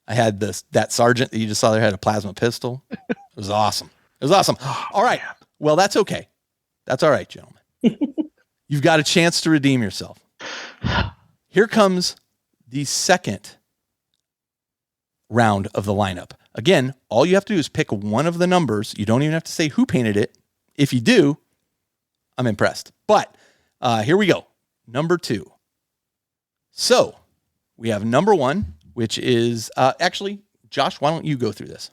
I had that sergeant that you just saw there had a plasma pistol. It was awesome. It was awesome. All right. Well, that's okay. That's all right, gentlemen. You've got a chance to redeem yourself. Here comes the second round of the lineup. Again, all you have to do is pick one of the numbers. You don't even have to say who painted it. If you do, I'm impressed. But here we go. Number 2. So we have number 1, which is actually, Josh, why don't you go through this?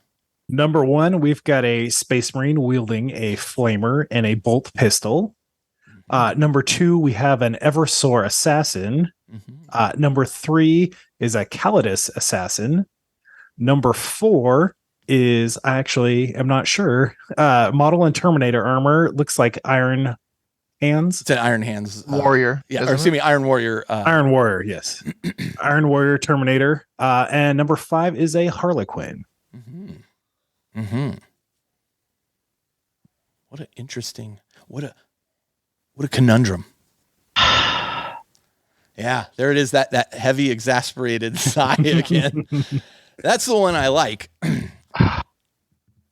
Number 1, we've got a Space Marine wielding a flamer and a bolt pistol. Number 2, we have an Eversor assassin. Mm-hmm. Number 3 is a Calidus assassin. Number 4 is I'm not sure. Model and Terminator armor looks like Iron Hands. It's an Iron Hands Warrior. Yeah, isn't or excuse it? me, Iron Warrior. Iron Warrior, yes. Iron Warrior Terminator. And number 5 is a Harlequin. Mm-hmm. Mm-hmm. What an interesting, what a conundrum. Yeah, there it is. That heavy, exasperated sigh again. That's the one I like.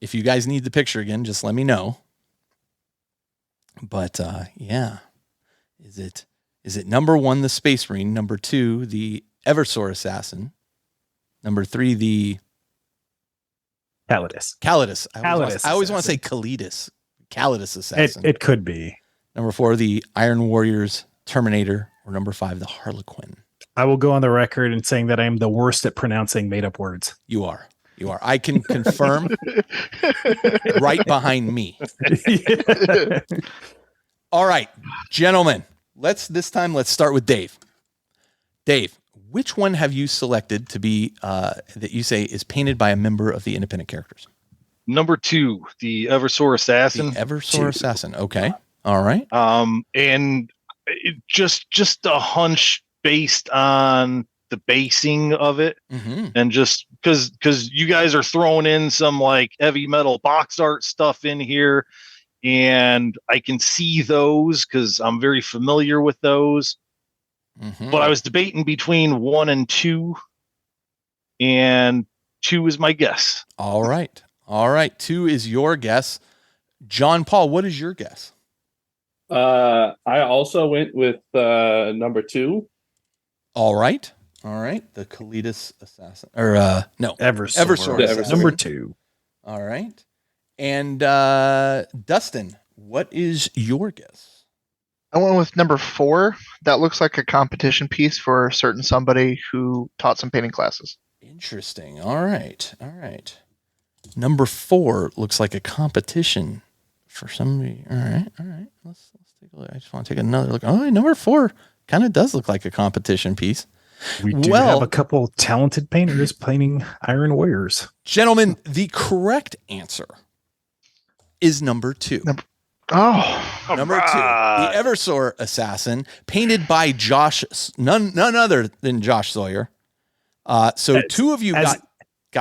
If you guys need the picture again, just let me know. But yeah, is it number 1, the Space Marine? Number 2, the Eversor assassin? Number 3, the Calidus. Calidus. I always want to say assassin. Calidus. Calidus assassin. It could be. Number 4, the Iron Warriors Terminator, or number 5, the Harlequin. I will go on the record in saying that I am the worst at pronouncing made up words. You are. I can confirm right behind me. All right, gentlemen, let's start with Dave. Dave, which one have you selected to be that you say is painted by a member of the Independent Characters? Number 2, the Eversor assassin. The Eversor assassin. Okay. All right. And it just a hunch based on the basing of it, Mm-hmm. and just because you guys are throwing in some like heavy metal box art stuff in here, and I can see those because I'm very familiar with those. Mm-hmm. But I was debating between 1 and 2, and 2 is my guess. All right. 2 is your guess. John Paul, what is your guess? I also went with number 2. All right. The Kalidas assassin, or no, Eversword. Eversword The assassin. Number 2. All right. And Dustin, what is your guess? I went with number 4. That looks like a competition piece for a certain somebody who taught some painting classes. Interesting. All right. Number 4 looks like a competition for somebody. All right. Let's take a look. I just want to take another look. Oh, number 4 kind of does look like a competition piece. We do have a couple talented painters painting Iron Warriors. Gentlemen, the correct answer is number 2. Number 2. The Eversword assassin, painted by none other than Josh Sawyer. So two of you got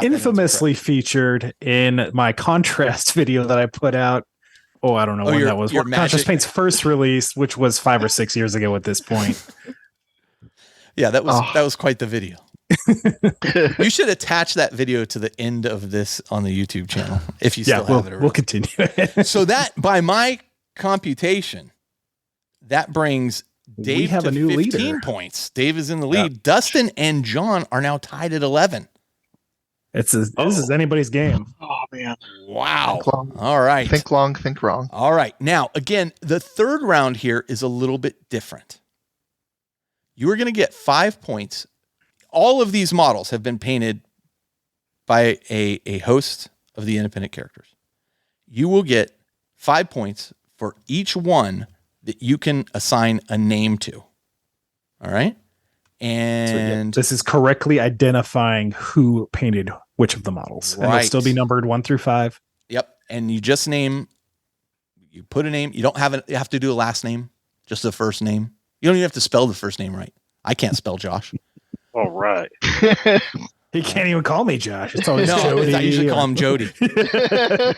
infamously featured in my contrast video that I put out. Oh, I don't know when that was. Contrast Paint's first release, which was 5 or 6 years ago at this point. Yeah, that was quite the video. You should attach that video to the end of this on the YouTube channel if you still have it. We'll continue. So that, by my computation, that brings Dave to 15 points. Dave is in the lead. Yeah. Dustin and John are now tied at 11. This is anybody's game. Oh, man. Wow. Think long. All right. Think long, think wrong. All right. Now, again, the third round here is a little bit different. You are going to get 5 points. All of these models have been painted by a host of the independent characters. You will get 5 points for each one that you can assign a name to. All right? And so, this is correctly identifying who painted which of the models. Right. And they'll still be numbered 1 through 5. Yep. And you just you put a name. You don't have you have to do a last name, just the first name. You don't even have to spell the first name right. I can't spell Josh. All right. He can't even call me Josh. It's always No, Jody. I usually call him Jody.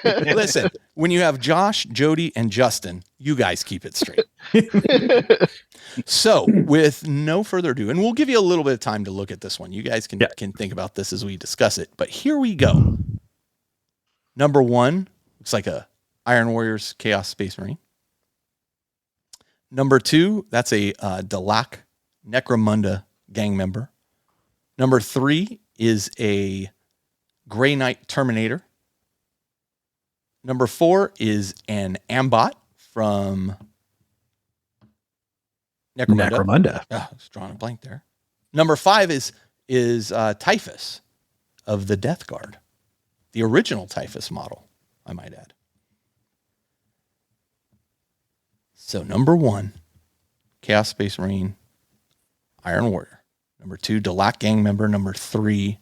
Listen, when you have Josh, Jody, and Justin, you guys keep it straight. So, with no further ado, and we'll give you a little bit of time to look at this one. You guys can think about this as we discuss it. But here we go. Number 1 looks like a Iron Warriors Chaos Space Marine. Number 2, that's a Dalak Necromunda gang member. Number 3 is a Grey Knight Terminator. Number 4 is an Ambot from Necromunda. Oh, I was drawing a blank there. Number 5 is Typhus of the Death Guard. The original Typhus model, I might add. So number 1, Chaos Space Marine, Iron Warrior. Number 2, Dalak gang member. Number 3,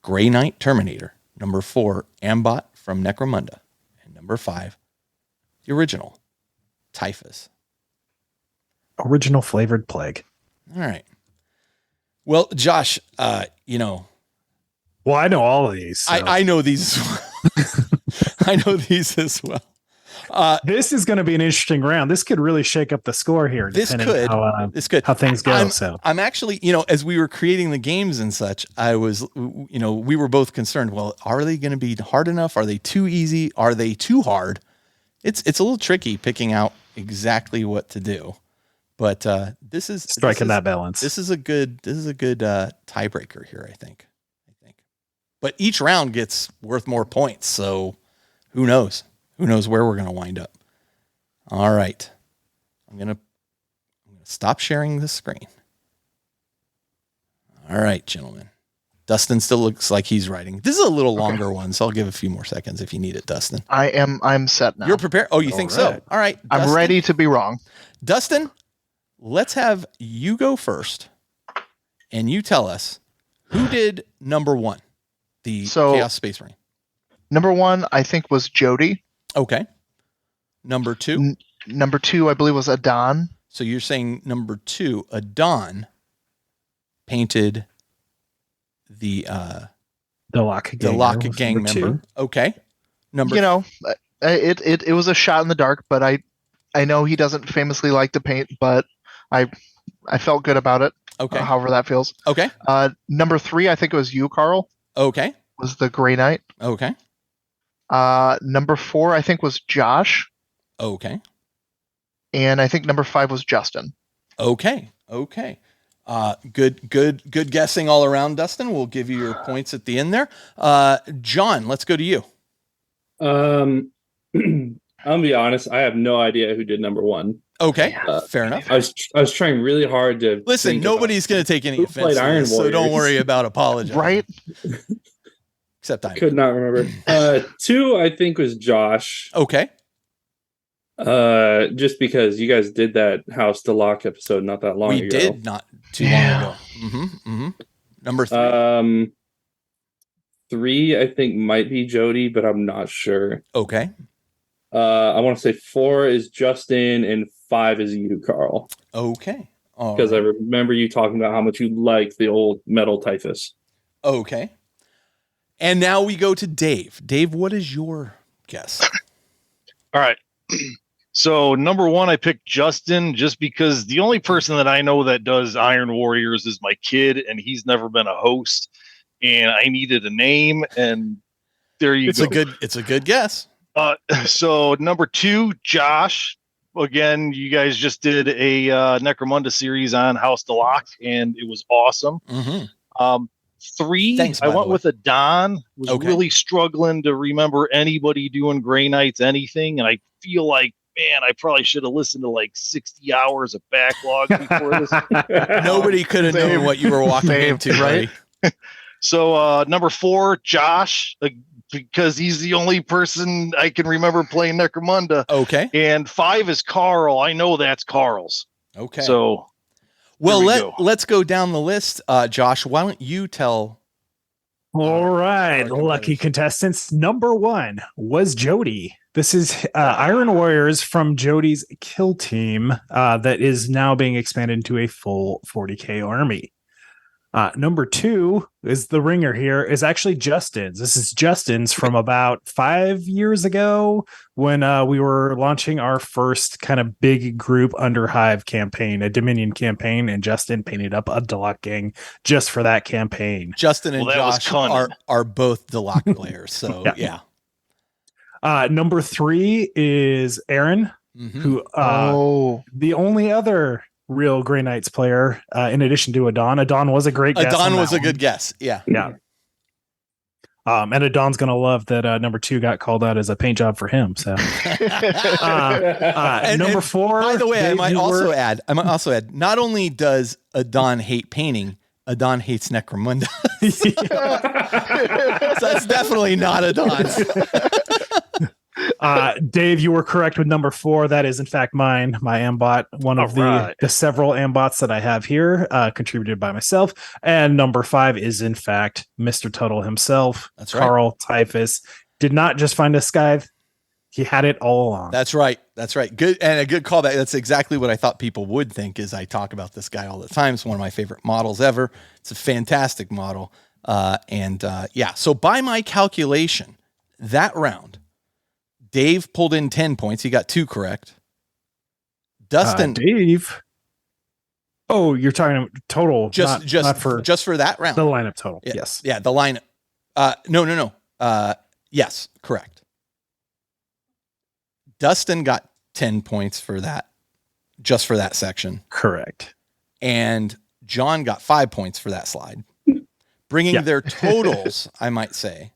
Grey Knight Terminator. Number 4, Ambot from Necromunda. And number 5, the original, Typhus. Original flavored plague. All right. Well, Josh, Well, I know all of these. So. I know these as well. I know these as well. This is going to be an interesting round. This could really shake up the score here. This could how things go. I'm actually, as we were creating the games and such, I was, we were both concerned. Well, are they going to be hard enough? Are they too easy? Are they too hard? It's a little tricky picking out exactly what to do. But this is striking that balance. This is a good tiebreaker here, I think. But each round gets worth more points, so who knows? Who knows where we're going to wind up? All right, I'm gonna stop sharing the screen. All right, gentlemen. Dustin still looks like he's writing. This is a little longer one, so I'll give a few more seconds if you need it, Dustin. I'm set now. You're prepared? Oh, you think so? All right. I'm Dustin, ready to be wrong. Dustin, let's have you go first, and you tell us who did number 1, the Chaos Space Marine. Number 1, I think, was Jody. Okay. Number 2? Number 2, I believe, was Adon. So you're saying number 2, Adon painted the Dalak gang member. Okay. It was a shot in the dark, but I know he doesn't famously like to paint, but I felt good about it. Okay. However that feels. Okay. Number 3, I think it was you, Carl. Okay. Was the Grey Knight. Okay. Number 4, I think, was Josh. Okay. and I think number 5 was Justin. Okay. Good guessing all around, Dustin. We'll give you your points at the end there. John, let's go to you. I'm gonna be honest. I have no idea who did number 1. Okay, fair enough. I was trying really hard to listen. Nobody's going to take any who offense played to Iron this, so don't Warriors. worry about apologizing. Right? Except I could not remember. 2, I think, was Josh. Okay. Just because you guys did that House to Lock episode not that long ago. We did not too long ago. Number 3. 3, I think, might be Jody, but I'm not sure. Okay. I want to say 4 is Justin and 5 is you, Carl. Okay. Because I remember you talking about how much you liked the old Metal Typhus. Okay. And now we go to Dave. Dave, what is your guess? All right. So number 1, I picked Justin just because the only person that I know that does Iron Warriors is my kid, and he's never been a host. And I needed a name, and there you go. It's a good guess. So number 2, Josh. Again, you guys just did a Necromunda series on House to Lock, and it was awesome. 3, Thanks, I went with a Don. Was Okay. really struggling to remember anybody doing Grey Knights anything, and I feel like, man, I probably should have listened to like 60 hours of backlog before this. Nobody could have known what you were walking into, right? buddy. So number 4, Josh, because he's the only person I can remember playing Necromunda. Okay. And 5 is Carl. I know that's Carl's. Okay. So, well, here we go. let's go down the list. Josh, why don't you tell? All right, our lucky contestants. Number 1 was Jody. This is Iron Warriors from Jody's kill team that is now being expanded into a full 40k army. Number 2 is the ringer here is actually Justin's. This is Justin's from about 5 years ago when we were launching our first kind of big group under Hive campaign, a Dominion campaign, and Justin painted up a Delok gang just for that campaign. Justin and Well, that was Josh cunning. are both Delok players, so yeah. Number 3 is Aaron, who the only other real Grey Knights player, in addition to Adon. Adon was a great guess. Adon on was that a good guess. Yeah. Yeah. And Adon's gonna love that number 2 got called out as a paint job for him. So number 4. By the way, Dave, I might also add, not only does Adon hate painting, Adon hates Necromunda. So that's definitely not Adon's. Dave, you were correct with number 4. That is in fact mine, my ambot, one of the several ambots that I have here, contributed by myself. And number 5 is in fact Mr. Tuttle himself. That's right. Carl Typhus did not just find a scythe, he had it all along. That's right. Good, and a good callback. That's exactly what I thought people would think. Is I talk about this guy all the time. It's one of my favorite models ever. It's a fantastic model. So by my calculation, that round, Dave pulled in 10 points. He got 2 correct. Dustin, Dave. Oh, you're talking total, just for that round. The lineup total. Yeah, Yes. Yeah, the lineup. No. Yes, correct. Dustin got 10 points for that, just for that section. Correct. And John got 5 points for that slide, bringing their totals, I might say,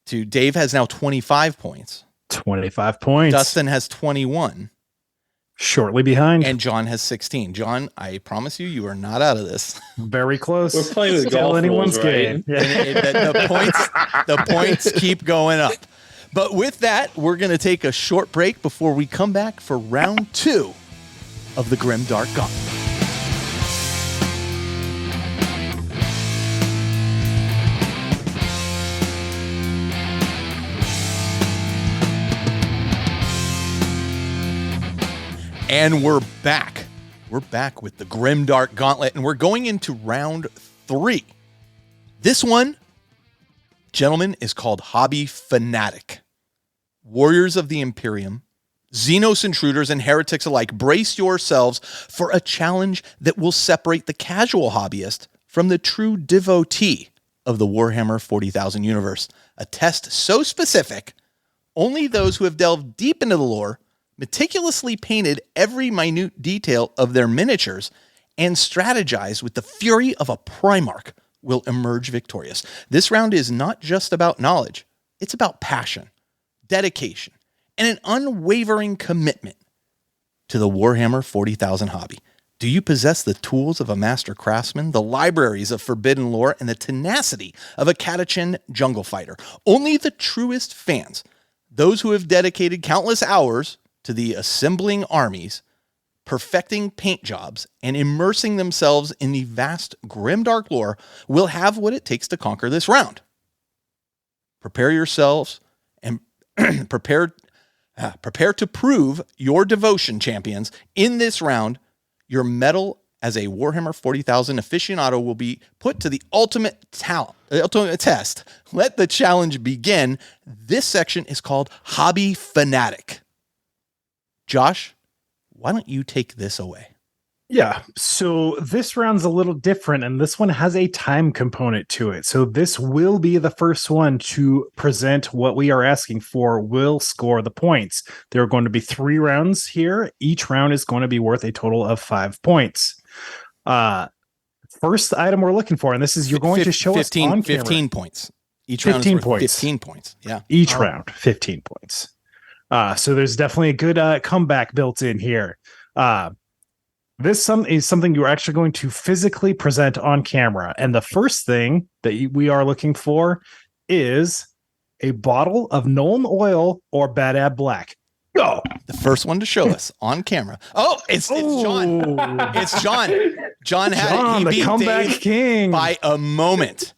to Dave has now 25 points. 25 points. Dustin has 21. Shortly behind. And John has 16. John, I promise you are not out of this. Very close. We're playing with Still golf anyone's rules, right? game. Yeah. The points keep going up. But with that, we're going to take a short break before we come back for round 2 of the Grimdark Gauntlet. And we're back. We're back with the Grimdark Gauntlet, and we're going into round 3. This one, gentlemen, is called Hobby Fanatic. Warriors of the Imperium, Xenos intruders, and heretics alike, brace yourselves for a challenge that will separate the casual hobbyist from the true devotee of the Warhammer 40,000 universe. A test so specific, only those who have delved deep into the lore meticulously painted every minute detail of their miniatures, and strategized with the fury of a Primarch, will emerge victorious. This round is not just about knowledge. It's about passion, dedication, and an unwavering commitment to the Warhammer 40,000 hobby. Do you possess the tools of a master craftsman, the libraries of forbidden lore, and the tenacity of a Catachan jungle fighter? Only the truest fans, those who have dedicated countless hours to the assembling armies, perfecting paint jobs, and immersing themselves in the vast grimdark lore, will have what it takes to conquer this round. Prepare yourselves and prepare to prove your devotion, champions. In this round, your medal as a Warhammer 40,000 aficionado will be put to the ultimate test. Let the challenge begin. This section is called Hobby Fanatic. Josh, why don't you take this away? Yeah, so this round's a little different, and this one has a time component to it. So this will be the first one to present what we are asking for, will score the points. There are going to be 3 rounds here. Each round is going to be worth a total of 5 points. First item we're looking for, and this is you're going to show 15, us on 15 camera. points. Each round is worth 15 points. Yeah. Each round, 15 points. So there's definitely a good comeback built in here. This is something you're actually going to physically present on camera. And the first thing that we are looking for is a bottle of Nuln Oil or Bad Ab Black. Go! The first one to show us on camera. Oh, it's John. It's John. John had it. He the beat comeback Dave king by a moment.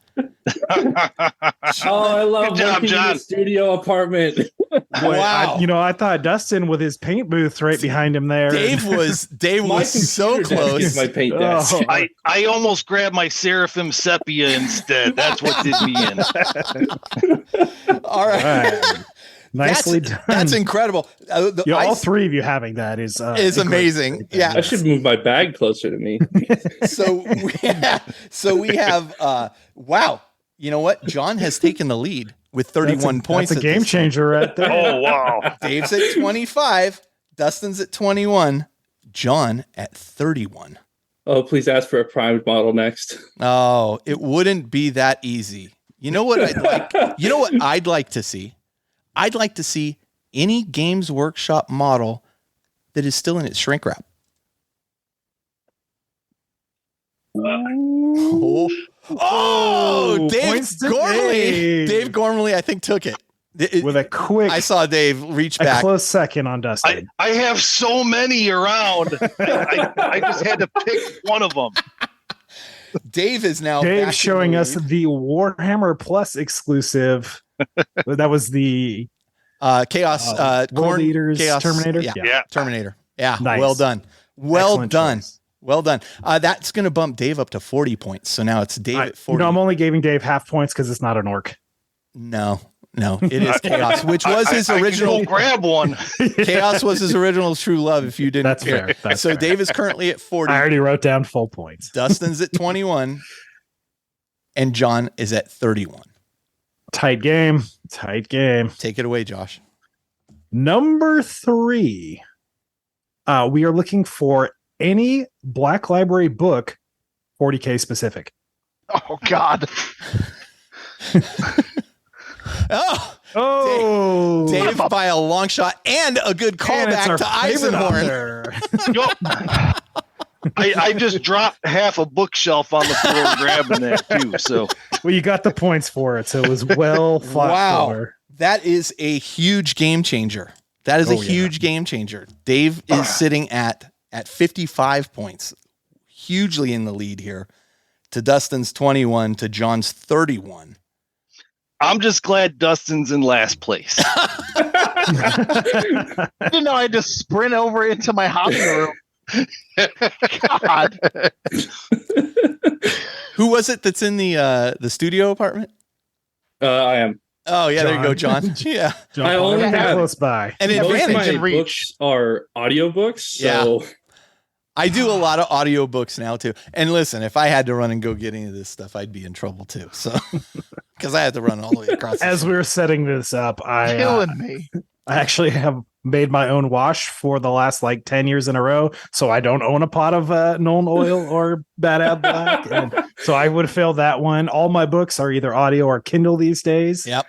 I love working in the studio apartment. Wow. I thought Dustin with his paint booth right behind him there. Dave was so close. My paint desk. I almost grabbed my Seraphim Sepia instead. That's what did me in. All right. Nicely done. That's incredible. All 3 of you having that is amazing. Yeah. I should move my bag closer to me. So we have wow. You know what? John has taken the lead with 31 points. That's a game changer right there. Oh, wow. Dave's at 25. Dustin's at 21. John at 31. Oh, please ask for a primed model next. Oh, it wouldn't be that easy. You know what I'd like? You know what I'd like to see? I'd like to see any Games Workshop model that is still in its shrink wrap. Dave Gormley. Dave Gormley, I think, took it. With a quick... I saw Dave reach back. A close second on Dustin. I have so many around. I just had to pick one of them. Dave is now... Dave showing us the Warhammer Plus exclusive. That was the... Chaos... World Eaters Chaos, Terminator? Yeah, Terminator. Yeah, nice. Well done. Excellent choice. Well done. That's going to bump Dave up to 40 points. So now it's Dave at 40. I'm only giving Dave half points because it's not an orc. No, it is Chaos, which was his original. I can go grab one. Chaos was his original true love. If you didn't, that's fair. That's fair. Dave is currently at 40. I already wrote down full points. Dustin's at 21, and John is at 31. Tight game. Take it away, Josh. Number 3. We are looking for any Black Library book, 40K specific. Oh God. Dave by a long shot and a good callback to Eisenhorn. I just dropped half a bookshelf on the floor grabbing that too. So well, you got the points for it, so it was well fought for. That is a huge game changer. That is a huge game changer. Dave is sitting at 55 points, hugely in the lead here, to Dustin's 21, to John's 31. I'm just glad Dustin's in last place. I didn't know I had to sprint over into my hobby room. God. Who was it that's in the studio apartment? I am. Oh yeah, John. There you go, John. Yeah, John, I only have close by. An advantage. In my books are audiobooks, so I do a lot of audiobooks now too. And listen, if I had to run and go get any of this stuff, I'd be in trouble too. So because I had to run all the way across. As we were setting this up, killing me. I actually have made my own wash for the last like 10 years in a row. So I don't own a pot of Nuln Oil or Bad Ad Black. And so I would fill that one. All my books are either audio or Kindle these days. Yep.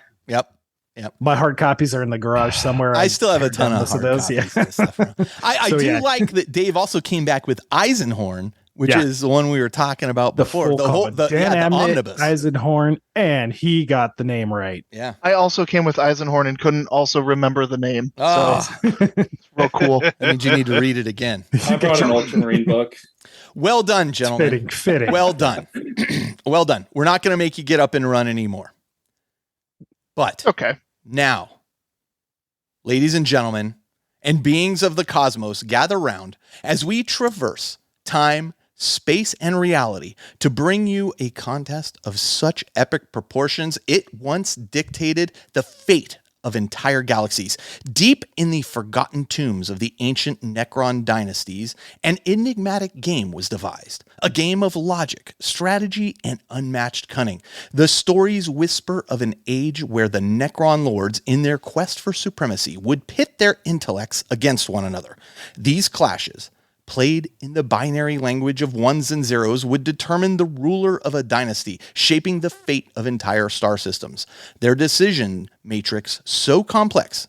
My hard copies are in the garage somewhere. I still have a ton of most hard those. copies of this stuff around. I So, do yeah. like that Dave also came back with Eisenhorn, which Yeah. is the one we were talking about before. full The whole combo. Dan the Abnett, omnibus. Eisenhorn, and he got the name right. Yeah. I also came with Eisenhorn and couldn't also remember the name. Oh, So it's real cool. that means you need to read it again. I brought an Ultramarine book. Well done, gentlemen. Fitting. Well done. Well done. We're not going to make you get up and run anymore. But Okay. now, ladies and gentlemen, and beings of the cosmos, gather round as we traverse time, space, and reality to bring you a contest of such epic proportions it once dictated the fate of entire galaxies. Deep in the forgotten tombs of the ancient Necron dynasties, an enigmatic game was devised. A game of logic, strategy, and unmatched cunning. The stories whisper of an age where the Necron lords, in their quest for supremacy, would pit their intellects against one another. These clashes, played in the binary language of ones and zeros, would determine the ruler of a dynasty, shaping the fate of entire star systems. Their decision matrix so complex,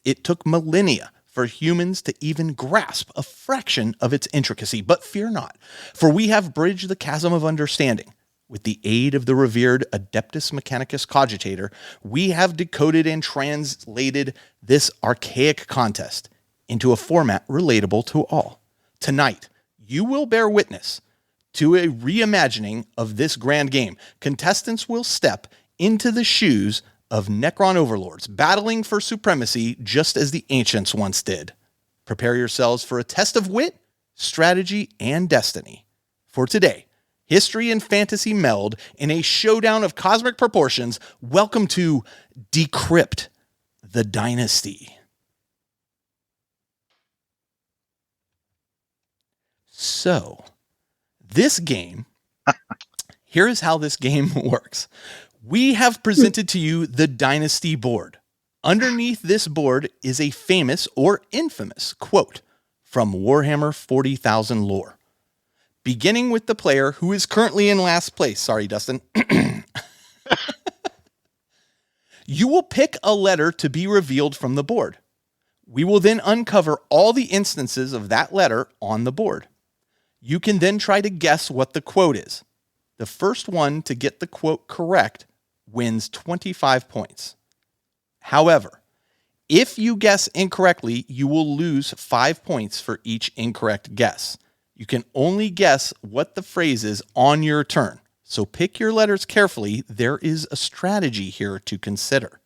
it took millennia for humans to even grasp a fraction of its intricacy. But fear not, for we have bridged the chasm of understanding. With the aid of the revered Adeptus Mechanicus Cogitator, we have decoded and translated this archaic contest into a format relatable to all. Tonight, you will bear witness to a reimagining of this grand game. Contestants will step into the shoes of Necron overlords, battling for supremacy just as the ancients once did. Prepare yourselves for a test of wit, strategy, and destiny. For today, history and fantasy meld in a showdown of cosmic proportions. Welcome to Decrypt the Dynasty. So, this game, here is how this game works. We have presented to you the Dynasty board. Underneath this board is a famous or infamous quote from Warhammer 40,000 lore. Beginning with the player who is currently in last place. Sorry, Dustin. You will pick a letter to be revealed from the board. We will then uncover all the instances of that letter on the board. You can then try to guess what the quote is. The first one to get the quote correct wins 25 points. However, if you guess incorrectly, you will lose 5 points for each incorrect guess. You can only guess what the phrase is on your turn. So pick your letters carefully. There is a strategy here to consider.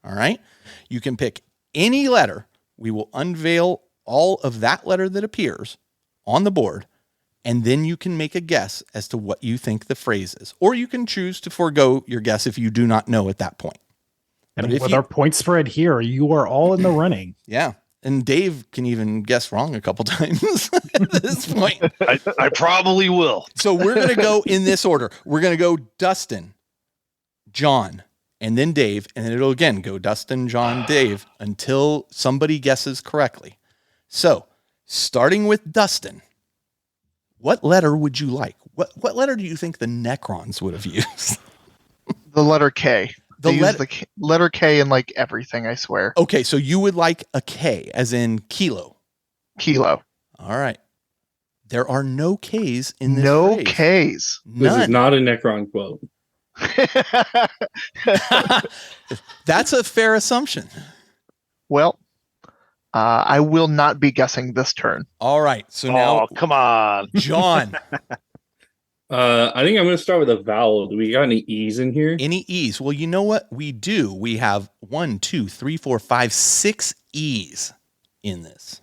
All right? You can pick any letter. We will unveil all of that letter that appears on the board, and then you can make a guess as to what you think the phrase is. Or you can choose to forego your guess if you do not know at that point. And But if with you- our point spread here, you are all in the running. Yeah. And Dave can even guess wrong a couple times at this point. I probably will. So we're going to go in this order. We're going to go Dustin, John, and then Dave. And then it'll again go Dustin, John, Dave until somebody guesses correctly. So starting with Dustin, what letter would you like? What letter do you think the Necrons would have used? The letter K. The They use the letter K in like everything, I swear. Okay, so you would like a K, as in kilo. Kilo. All right. There are no Ks in this No phrase. Ks. This is None. not a Necron quote. That's a fair assumption. Well, I will not be guessing this turn. All right. So now, Oh, come on. John, I think I'm going to start with a vowel. Do we got any E's in here? any E's? Well, you know what? We do. We have 1, 2, 3, 4, 5, 6 E's in this.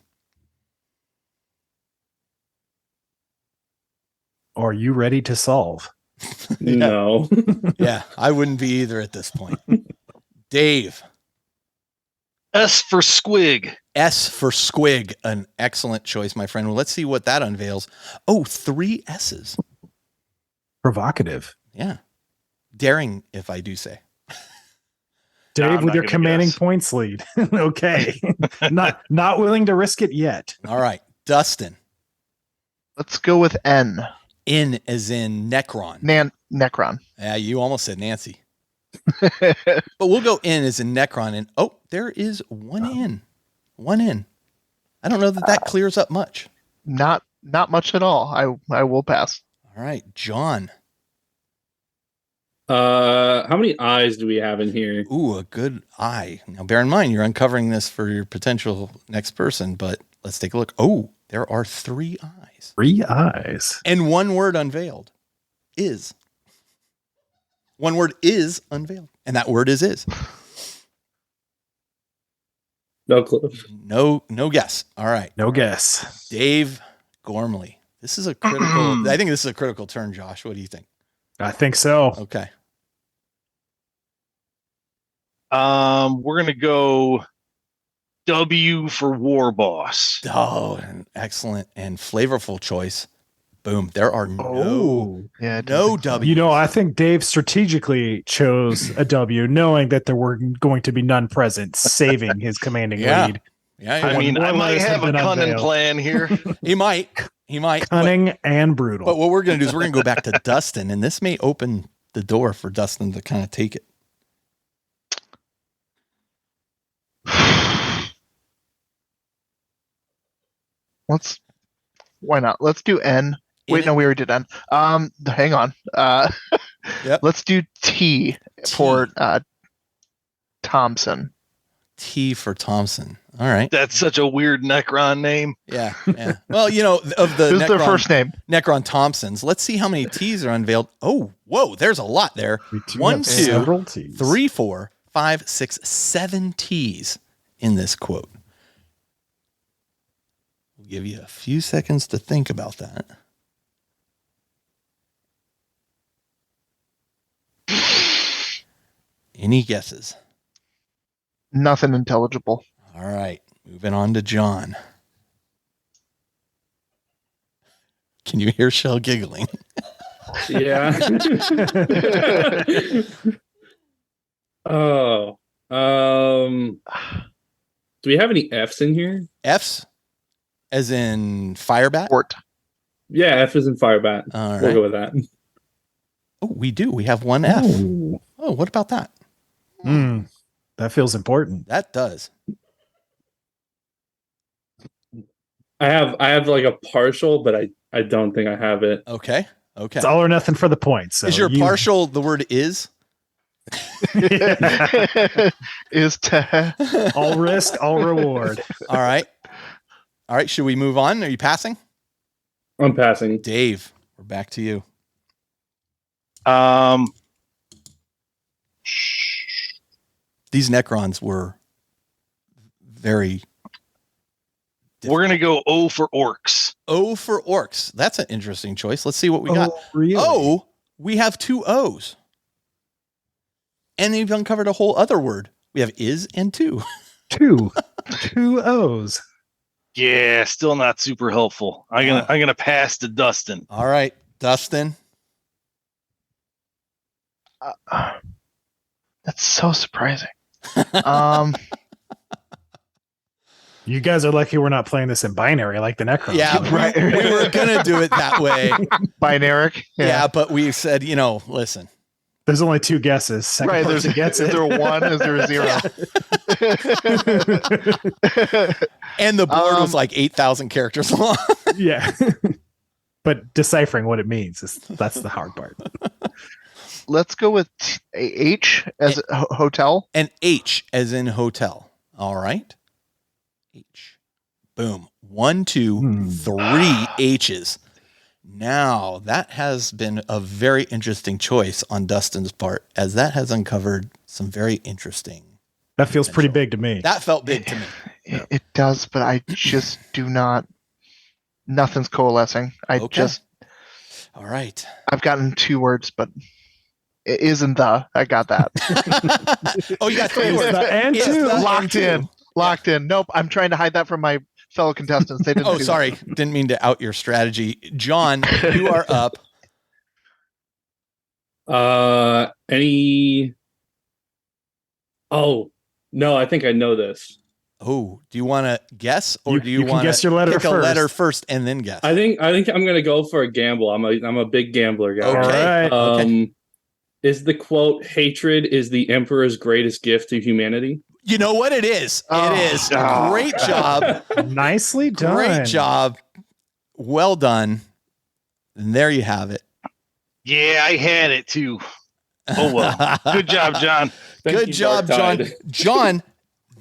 Are you ready to solve? No. Yeah, I wouldn't be either at this point. Dave, S for squig. S for squig. An excellent choice, my friend. Well, let's see what that unveils. Oh, 3 S's. Provocative. Yeah. Daring, if I do say. Dave, I'm with not your gonna commanding guess. points lead. Okay. Not willing to risk it yet. All right, Dustin. Let's go with N. In as in Necron. Necron. Yeah, you almost said Nancy. But we'll go in as in Necron. And there is one in. One in. I don't know that clears up much. Not much at all. I will pass. All right, John. How many eyes do we have in here? Ooh, a good eye. Now, bear in mind, you're uncovering this for your potential next person, but let's take a look. Oh, there are 3 eyes. 3 eyes. And one word unveiled. Is. One word is unveiled. And that word is. No clue. No guess. All right. No guess. Dave Gormley. This is a critical, I think this is a critical turn, Josh. What do you think? I think so. Okay. We're gonna go W for War Boss. Oh, an excellent and flavorful choice. Boom. There are Yeah. no W. You know, I think Dave strategically chose a W, knowing that there were going to be none present, saving his commanding lead. Yeah. I mean, I might letters have have a been cunning unveiled. plan here. He might. Cunning and brutal. But what we're going to do is we're going to go back to Dustin, and this may open the door for Dustin to kind of take it. Why not? Let's do N. Wait, no, we already did N. Hang on. Yep. Let's do T for Thompson. T for Thompson. All right. That's such a weird Necron name. Yeah. Well, you know, of the Who's their first name? Necron Thompsons. Let's see how many T's are unveiled. Oh, whoa, there's a lot there. We do 1, have 2, several Ts. 3, 4, 5, 6, 7 T's in this quote. We'll give you a few seconds to think about that. Any guesses? Nothing intelligible. All right, moving on to John. Can you hear Shell giggling? Yeah. Oh. Do we have any F's in here? F's, as in Firebat? Fort. Yeah, F is in Firebat. All right. We'll go with that. Oh, we do. We have one F. Ooh. Oh, what about that? That feels important. That does. I have like a partial, but I don't think I have it. Okay. It's all or nothing for the points. So Is your partial the word is? Is to all risk, all reward. All right. All right. Should we move on? Are you passing? I'm passing. Dave, we're back to you. These Necrons were very. We're gonna go O for Orcs. O for Orcs. That's an interesting choice. Let's see what we got. Really? O, we have 2 O's. And you've uncovered a whole other word. We have is and two. Two O's. Yeah, still not super helpful. I'm gonna pass to Dustin. All right, Dustin. That's so surprising. You guys are lucky we're not playing this in binary like the Necron. Yeah, Right. we were gonna do it that way. Binaric. Yeah, but we said, listen. There's only 2 guesses. Second Right. person gets Is it. there a 1? Is there a 0? And the board was like 8,000 characters long. Yeah. But deciphering what it means that's the hard part. Let's go with H as hotel. And H as in hotel. All right. H. Boom. 1, 2, 3 H's. Now, that has been a very interesting choice on Dustin's part, as that has uncovered some very interesting. That feels pretty big to me. That felt big to me. It does, but I just do not. Nothing's coalescing. Okay. All right. I've gotten 2 words, but it isn't the. I got that. Oh, you got 3 It's words. the and It's two. the and Locked two. in. Locked in. Nope. I'm trying to hide that from my fellow contestants. They didn't. Oh, do sorry. Didn't mean to out your strategy. John, you are up. Oh, no, I think I know this. Oh, do you want to guess, or do you can want guess to your letter pick a first. letter first and then guess? I think I'm gonna go for a gamble. I'm a big gambler guy. Okay. All right. Okay. Is the quote "hatred is the emperor's greatest gift to humanity"? You know what it is? Oh, It is. oh, Great job. Nicely done. Great job. Well done. And there you have it. Yeah, I had it too. Oh well. Good job, John. Thank Good you, job, John. Darktide. John,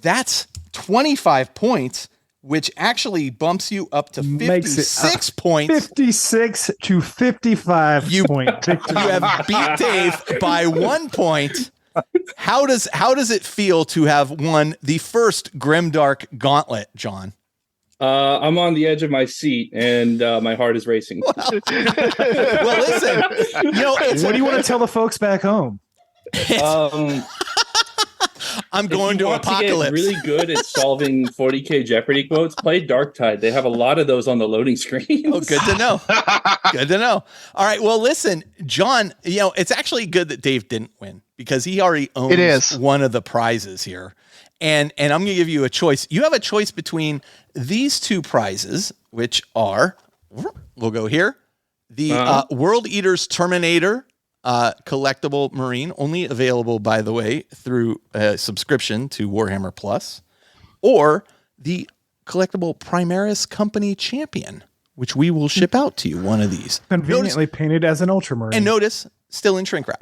that's 25 points, which actually bumps you up to Makes it, 56 points. 56 to 55 point victory. You have beat Dave by 1 point. How does it feel to have won the first Grimdark Gauntlet, John? I'm on the edge of my seat, and my heart is racing. Well, listen, you know, What do you want to tell the folks back home? I'm going to Apocalypse. To get really good at solving 40K Jeopardy quotes, play Darktide. They have a lot of those on the loading screen. Oh, good to know. Good to know. All right. Well, listen, John, you know, it's actually good that Dave didn't win because he already owns one of the prizes here. And I'm going to give you a choice. You have a choice between these two prizes, which are, we'll go here, the World Eaters Terminator collectible Marine, only available, by the way, through a subscription to Warhammer Plus, or the collectible Primaris Company Champion, which we will ship out to you, one of these. Conveniently painted as an Ultramarine. And notice, still in shrink wrap.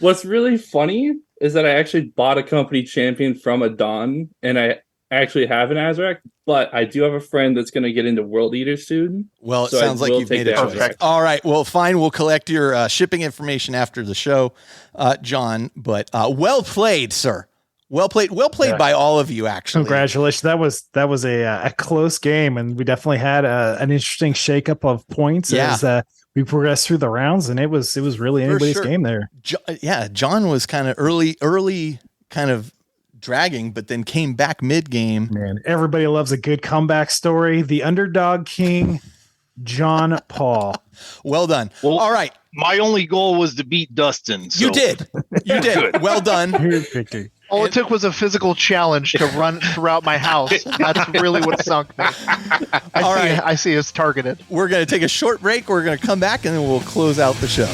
What's really funny is that I actually bought a company champion from a Don, and I actually have an Azrak, but I do have a friend that's going to get into World Eaters soon. Well, it sounds like you've made a choice. Perfect. All right. Well, fine. We'll collect your shipping information after the show, John. But well played, sir. Well played. Well played by all of you, actually. Congratulations. That was a close game, and we definitely had an interesting shakeup of points as we progressed through the rounds, and it was really anybody's game there. John was kind of early kind of dragging, but then came back mid-game. Man, everybody loves a good comeback story. The underdog king, John Paul. Well done. Well, all right. My only goal was to beat Dustin. So. You did. You did. Well done. Victory. All it took was a physical challenge to run throughout my house. That's really what sunk me. I see us targeted. We're going to take a short break. We're going to come back, and then we'll close out the show.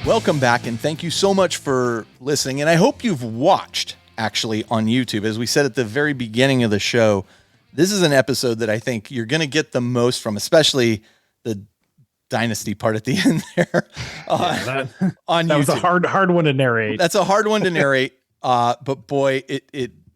Welcome back, and thank you so much for listening. And I hope you've watched, actually, on YouTube. As we said at the very beginning of the show, this is an episode that I think you're going to get the most from, especially the Dynasty part at the end there on YouTube. That was a hard one to narrate. That's a hard one to narrate, but boy,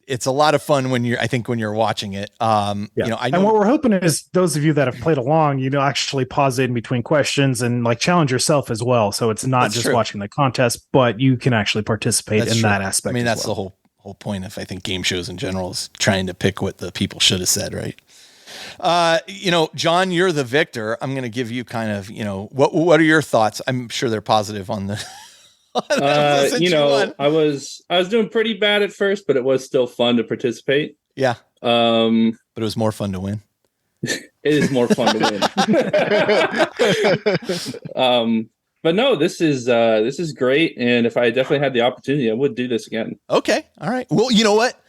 it's a lot of fun when you're watching it. You know, I know. And what we're hoping is those of you that have played along, actually pause in between questions and like challenge yourself as well. So it's not just watching the contest, but you can actually participate in that aspect. I mean, that's the whole point of, I think, game shows in general is trying to pick what the people should have said, right? John, you're the victor. I'm going to give you kind of, what are your thoughts? I'm sure they're positive on the. I was doing pretty bad at first, but it was still fun to participate. Yeah. But it was more fun to win. It is more fun to win. But no, this is great, and if I definitely had the opportunity, I would do this again. Okay. All right. Well, you know what?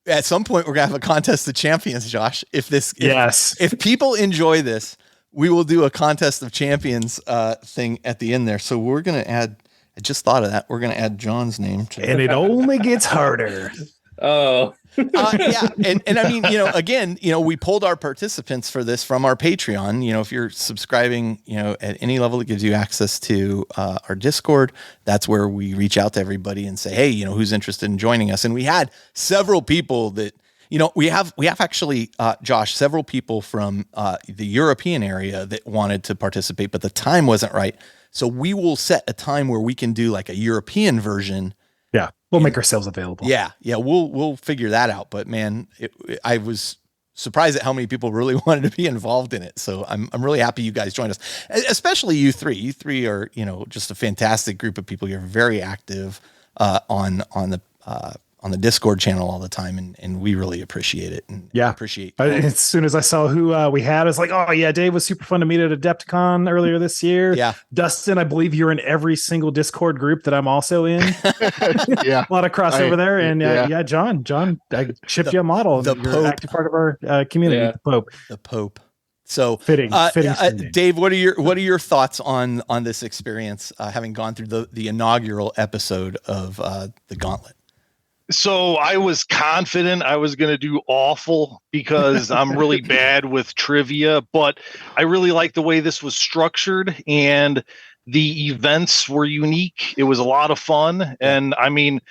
At some point, we're gonna have a contest of champions, Josh. If people enjoy this, we will do a contest of champions thing at the end there. So we're gonna add. I just thought of that. We're gonna add John's name to and it only gets harder. Oh. Yeah. And I mean, again, we pulled our participants for this from our Patreon. If you're subscribing, at any level, it gives you access to our Discord. That's where we reach out to everybody and say, hey, who's interested in joining us? And we had several people that, we have actually, Josh, several people from the European area that wanted to participate, but the time wasn't right. So we will set a time where we can do like a European version. Yeah, we'll make ourselves available. Yeah, we'll figure that out. But man, I was surprised at how many people really wanted to be involved in it. So I'm really happy you guys joined us, especially you three. You three are just a fantastic group of people. You're very active on the on the Discord channel all the time, and we really appreciate it. And appreciate as soon as I saw who we had, I was like, oh yeah, Dave was super fun to meet at Adepticon earlier this year. Yeah. Dustin, I believe you're in every single Discord group that I'm also in. Yeah. A lot of crossover there. And John, I shipped you a model. The You're Pope. an active part of our community. Yeah. The Pope. So fitting Dave, what are your thoughts on this experience, having gone through the inaugural episode of the Gauntlet? So I was confident I was going to do awful because I'm really bad with trivia, but I really like the way this was structured, and the events were unique. It was a lot of fun. And I mean,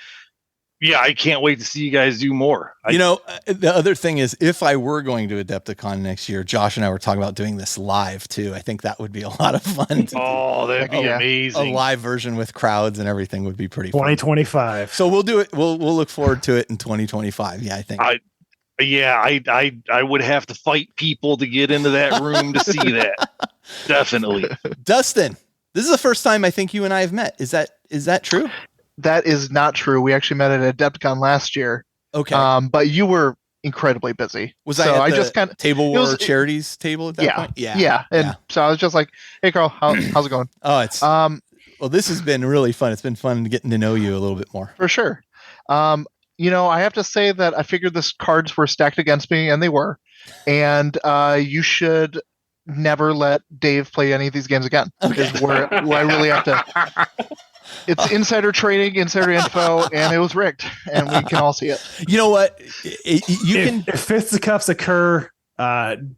yeah, I can't wait to see you guys do more. The other thing is, if I were going to Adepticon next year, Josh and I were talking about doing this live too. I think that would be a lot of fun. That'd be amazing. A live version with crowds and everything would be pretty fun. 2025. So we'll do it. We'll look forward to it in 2025. Yeah, I think. I would have to fight people to get into that room to see that. Definitely. Dustin, this is the first time I think you and I have met. Is that true? That is not true. We actually met at Adepticon last year. Okay. But you were incredibly busy. Was I just kind of table war charities table at that point? Yeah. And so I was just like, hey Carl, how's it going? Oh, it's well, this has been really fun. It's been fun getting to know you a little bit more. For sure. I have to say that I figured this cards were stacked against me, and they were. And you should never let Dave play any of these games again. Okay. Is where I really have to. It's insider trading, insider info, and it was rigged, and we can all see it. You know what? If fisticuffs occur,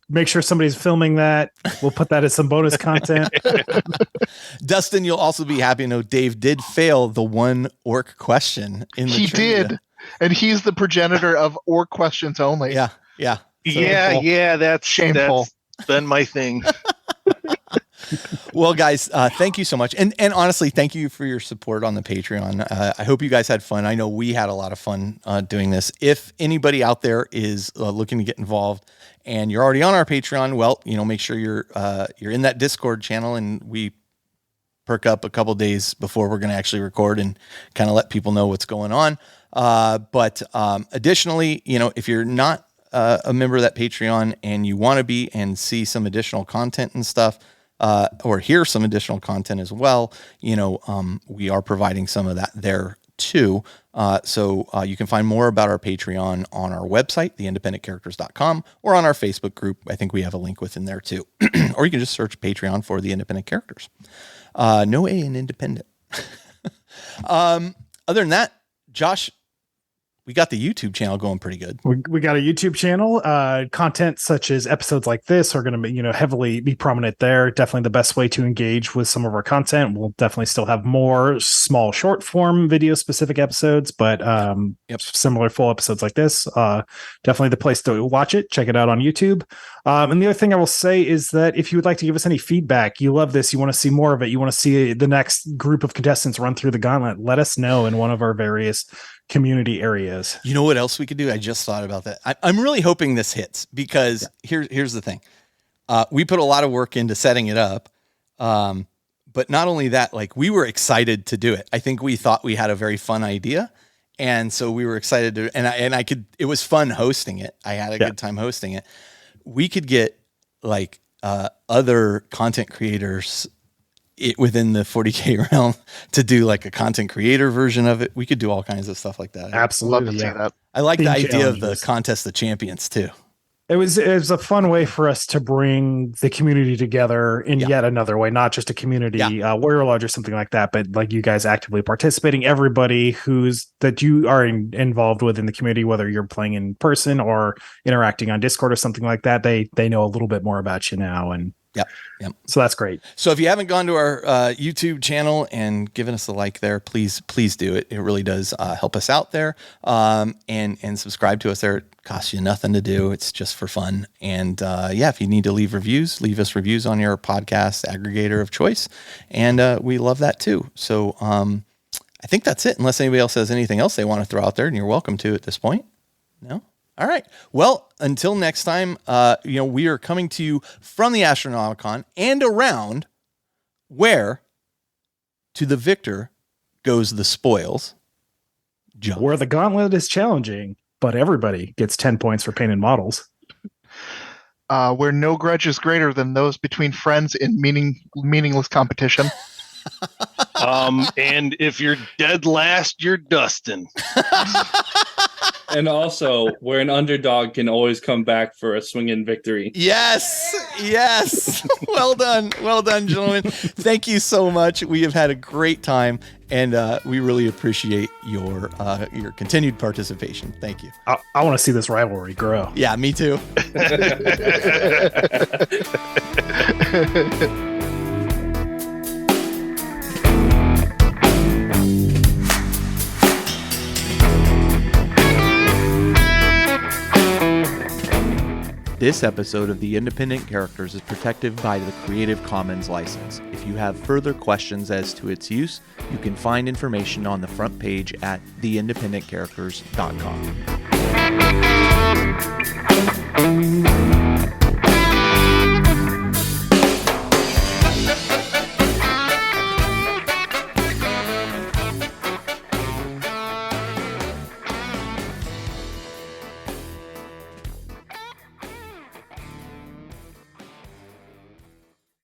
make sure somebody's filming that. We'll put that as some bonus content. Dustin, you'll also be happy to know Dave did fail the one orc question in the He trivia. did, and he's the progenitor of orc questions only. Yeah. That's shameful. That's been my thing. Well, guys, thank you so much. And honestly, thank you for your support on the Patreon. I hope you guys had fun. I know we had a lot of fun doing this. If anybody out there is looking to get involved and you're already on our Patreon, well, make sure you're in that Discord channel, and we perk up a couple days before we're going to actually record and kind of let people know what's going on. But additionally, if you're not a member of that Patreon and you want to be and see some additional content and stuff, or hear some additional content as well, we are providing some of that there too. So you can find more about our Patreon on our website, theindependentcharacters.com, or on our Facebook group. I think we have a link within there too. Or you can just search Patreon for The Independent Characters. No A in independent. Other than that, Josh, we got the YouTube channel going pretty good. We got a YouTube channel. Content such as episodes like this are going to be, heavily be prominent there. Definitely the best way to engage with some of our content. We'll definitely still have more small short form video specific episodes, but similar full episodes like this. Definitely the place to watch it. Check it out on YouTube. And the other thing I will say is that if you would like to give us any feedback, you love this, you want to see more of it, you want to see the next group of contestants run through the gauntlet, let us know in one of our various community areas. You know what else we could do? I just thought about that. I'm really hoping this hits, because here's the thing. We put a lot of work into setting it up. But not only that, we were excited to do it. I think we thought we had a very fun idea. And so we were excited to, it was fun hosting it. I had a good time hosting it. We could get other content creators within the 40K realm to do a content creator version of it. We could do all kinds of stuff like that. Absolutely. Love to see that. I like the idea of the challenges. contest of champions too. It was a fun way for us to bring the community together in yet another way, not just a community warrior lodge or something like that, but you guys actively participating, everybody that you are involved with in the community, whether you're playing in person or interacting on Discord or something like that, they know a little bit more about you now. And so that's great. So if you haven't gone to our YouTube channel and given us a like there, please do it. It really does help us out there. And subscribe to us there. It costs you nothing to do. It's just for fun. And if you need to leave us reviews on your podcast aggregator of choice. And we love that too. So I think that's it, unless anybody else has anything else they want to throw out there, and you're welcome to at this point. No? All right. Well, until next time, we are coming to you from the Astronomicon and around, where to the victor goes the spoils. Jump. Where the gauntlet is challenging, but everybody gets 10 points for painted models. Where no grudge is greater than those between friends in meaningless competition. And if you're dead last, you're dusting. And also, where an underdog can always come back for a swinging victory. Yes. Well done, gentlemen. Thank you so much. We have had a great time, and we really appreciate your continued participation. Thank you. I want to see this rivalry grow. Yeah, me too. This episode of The Independent Characters is protected by the Creative Commons license. If you have further questions as to its use, you can find information on the front page at theindependentcharacters.com.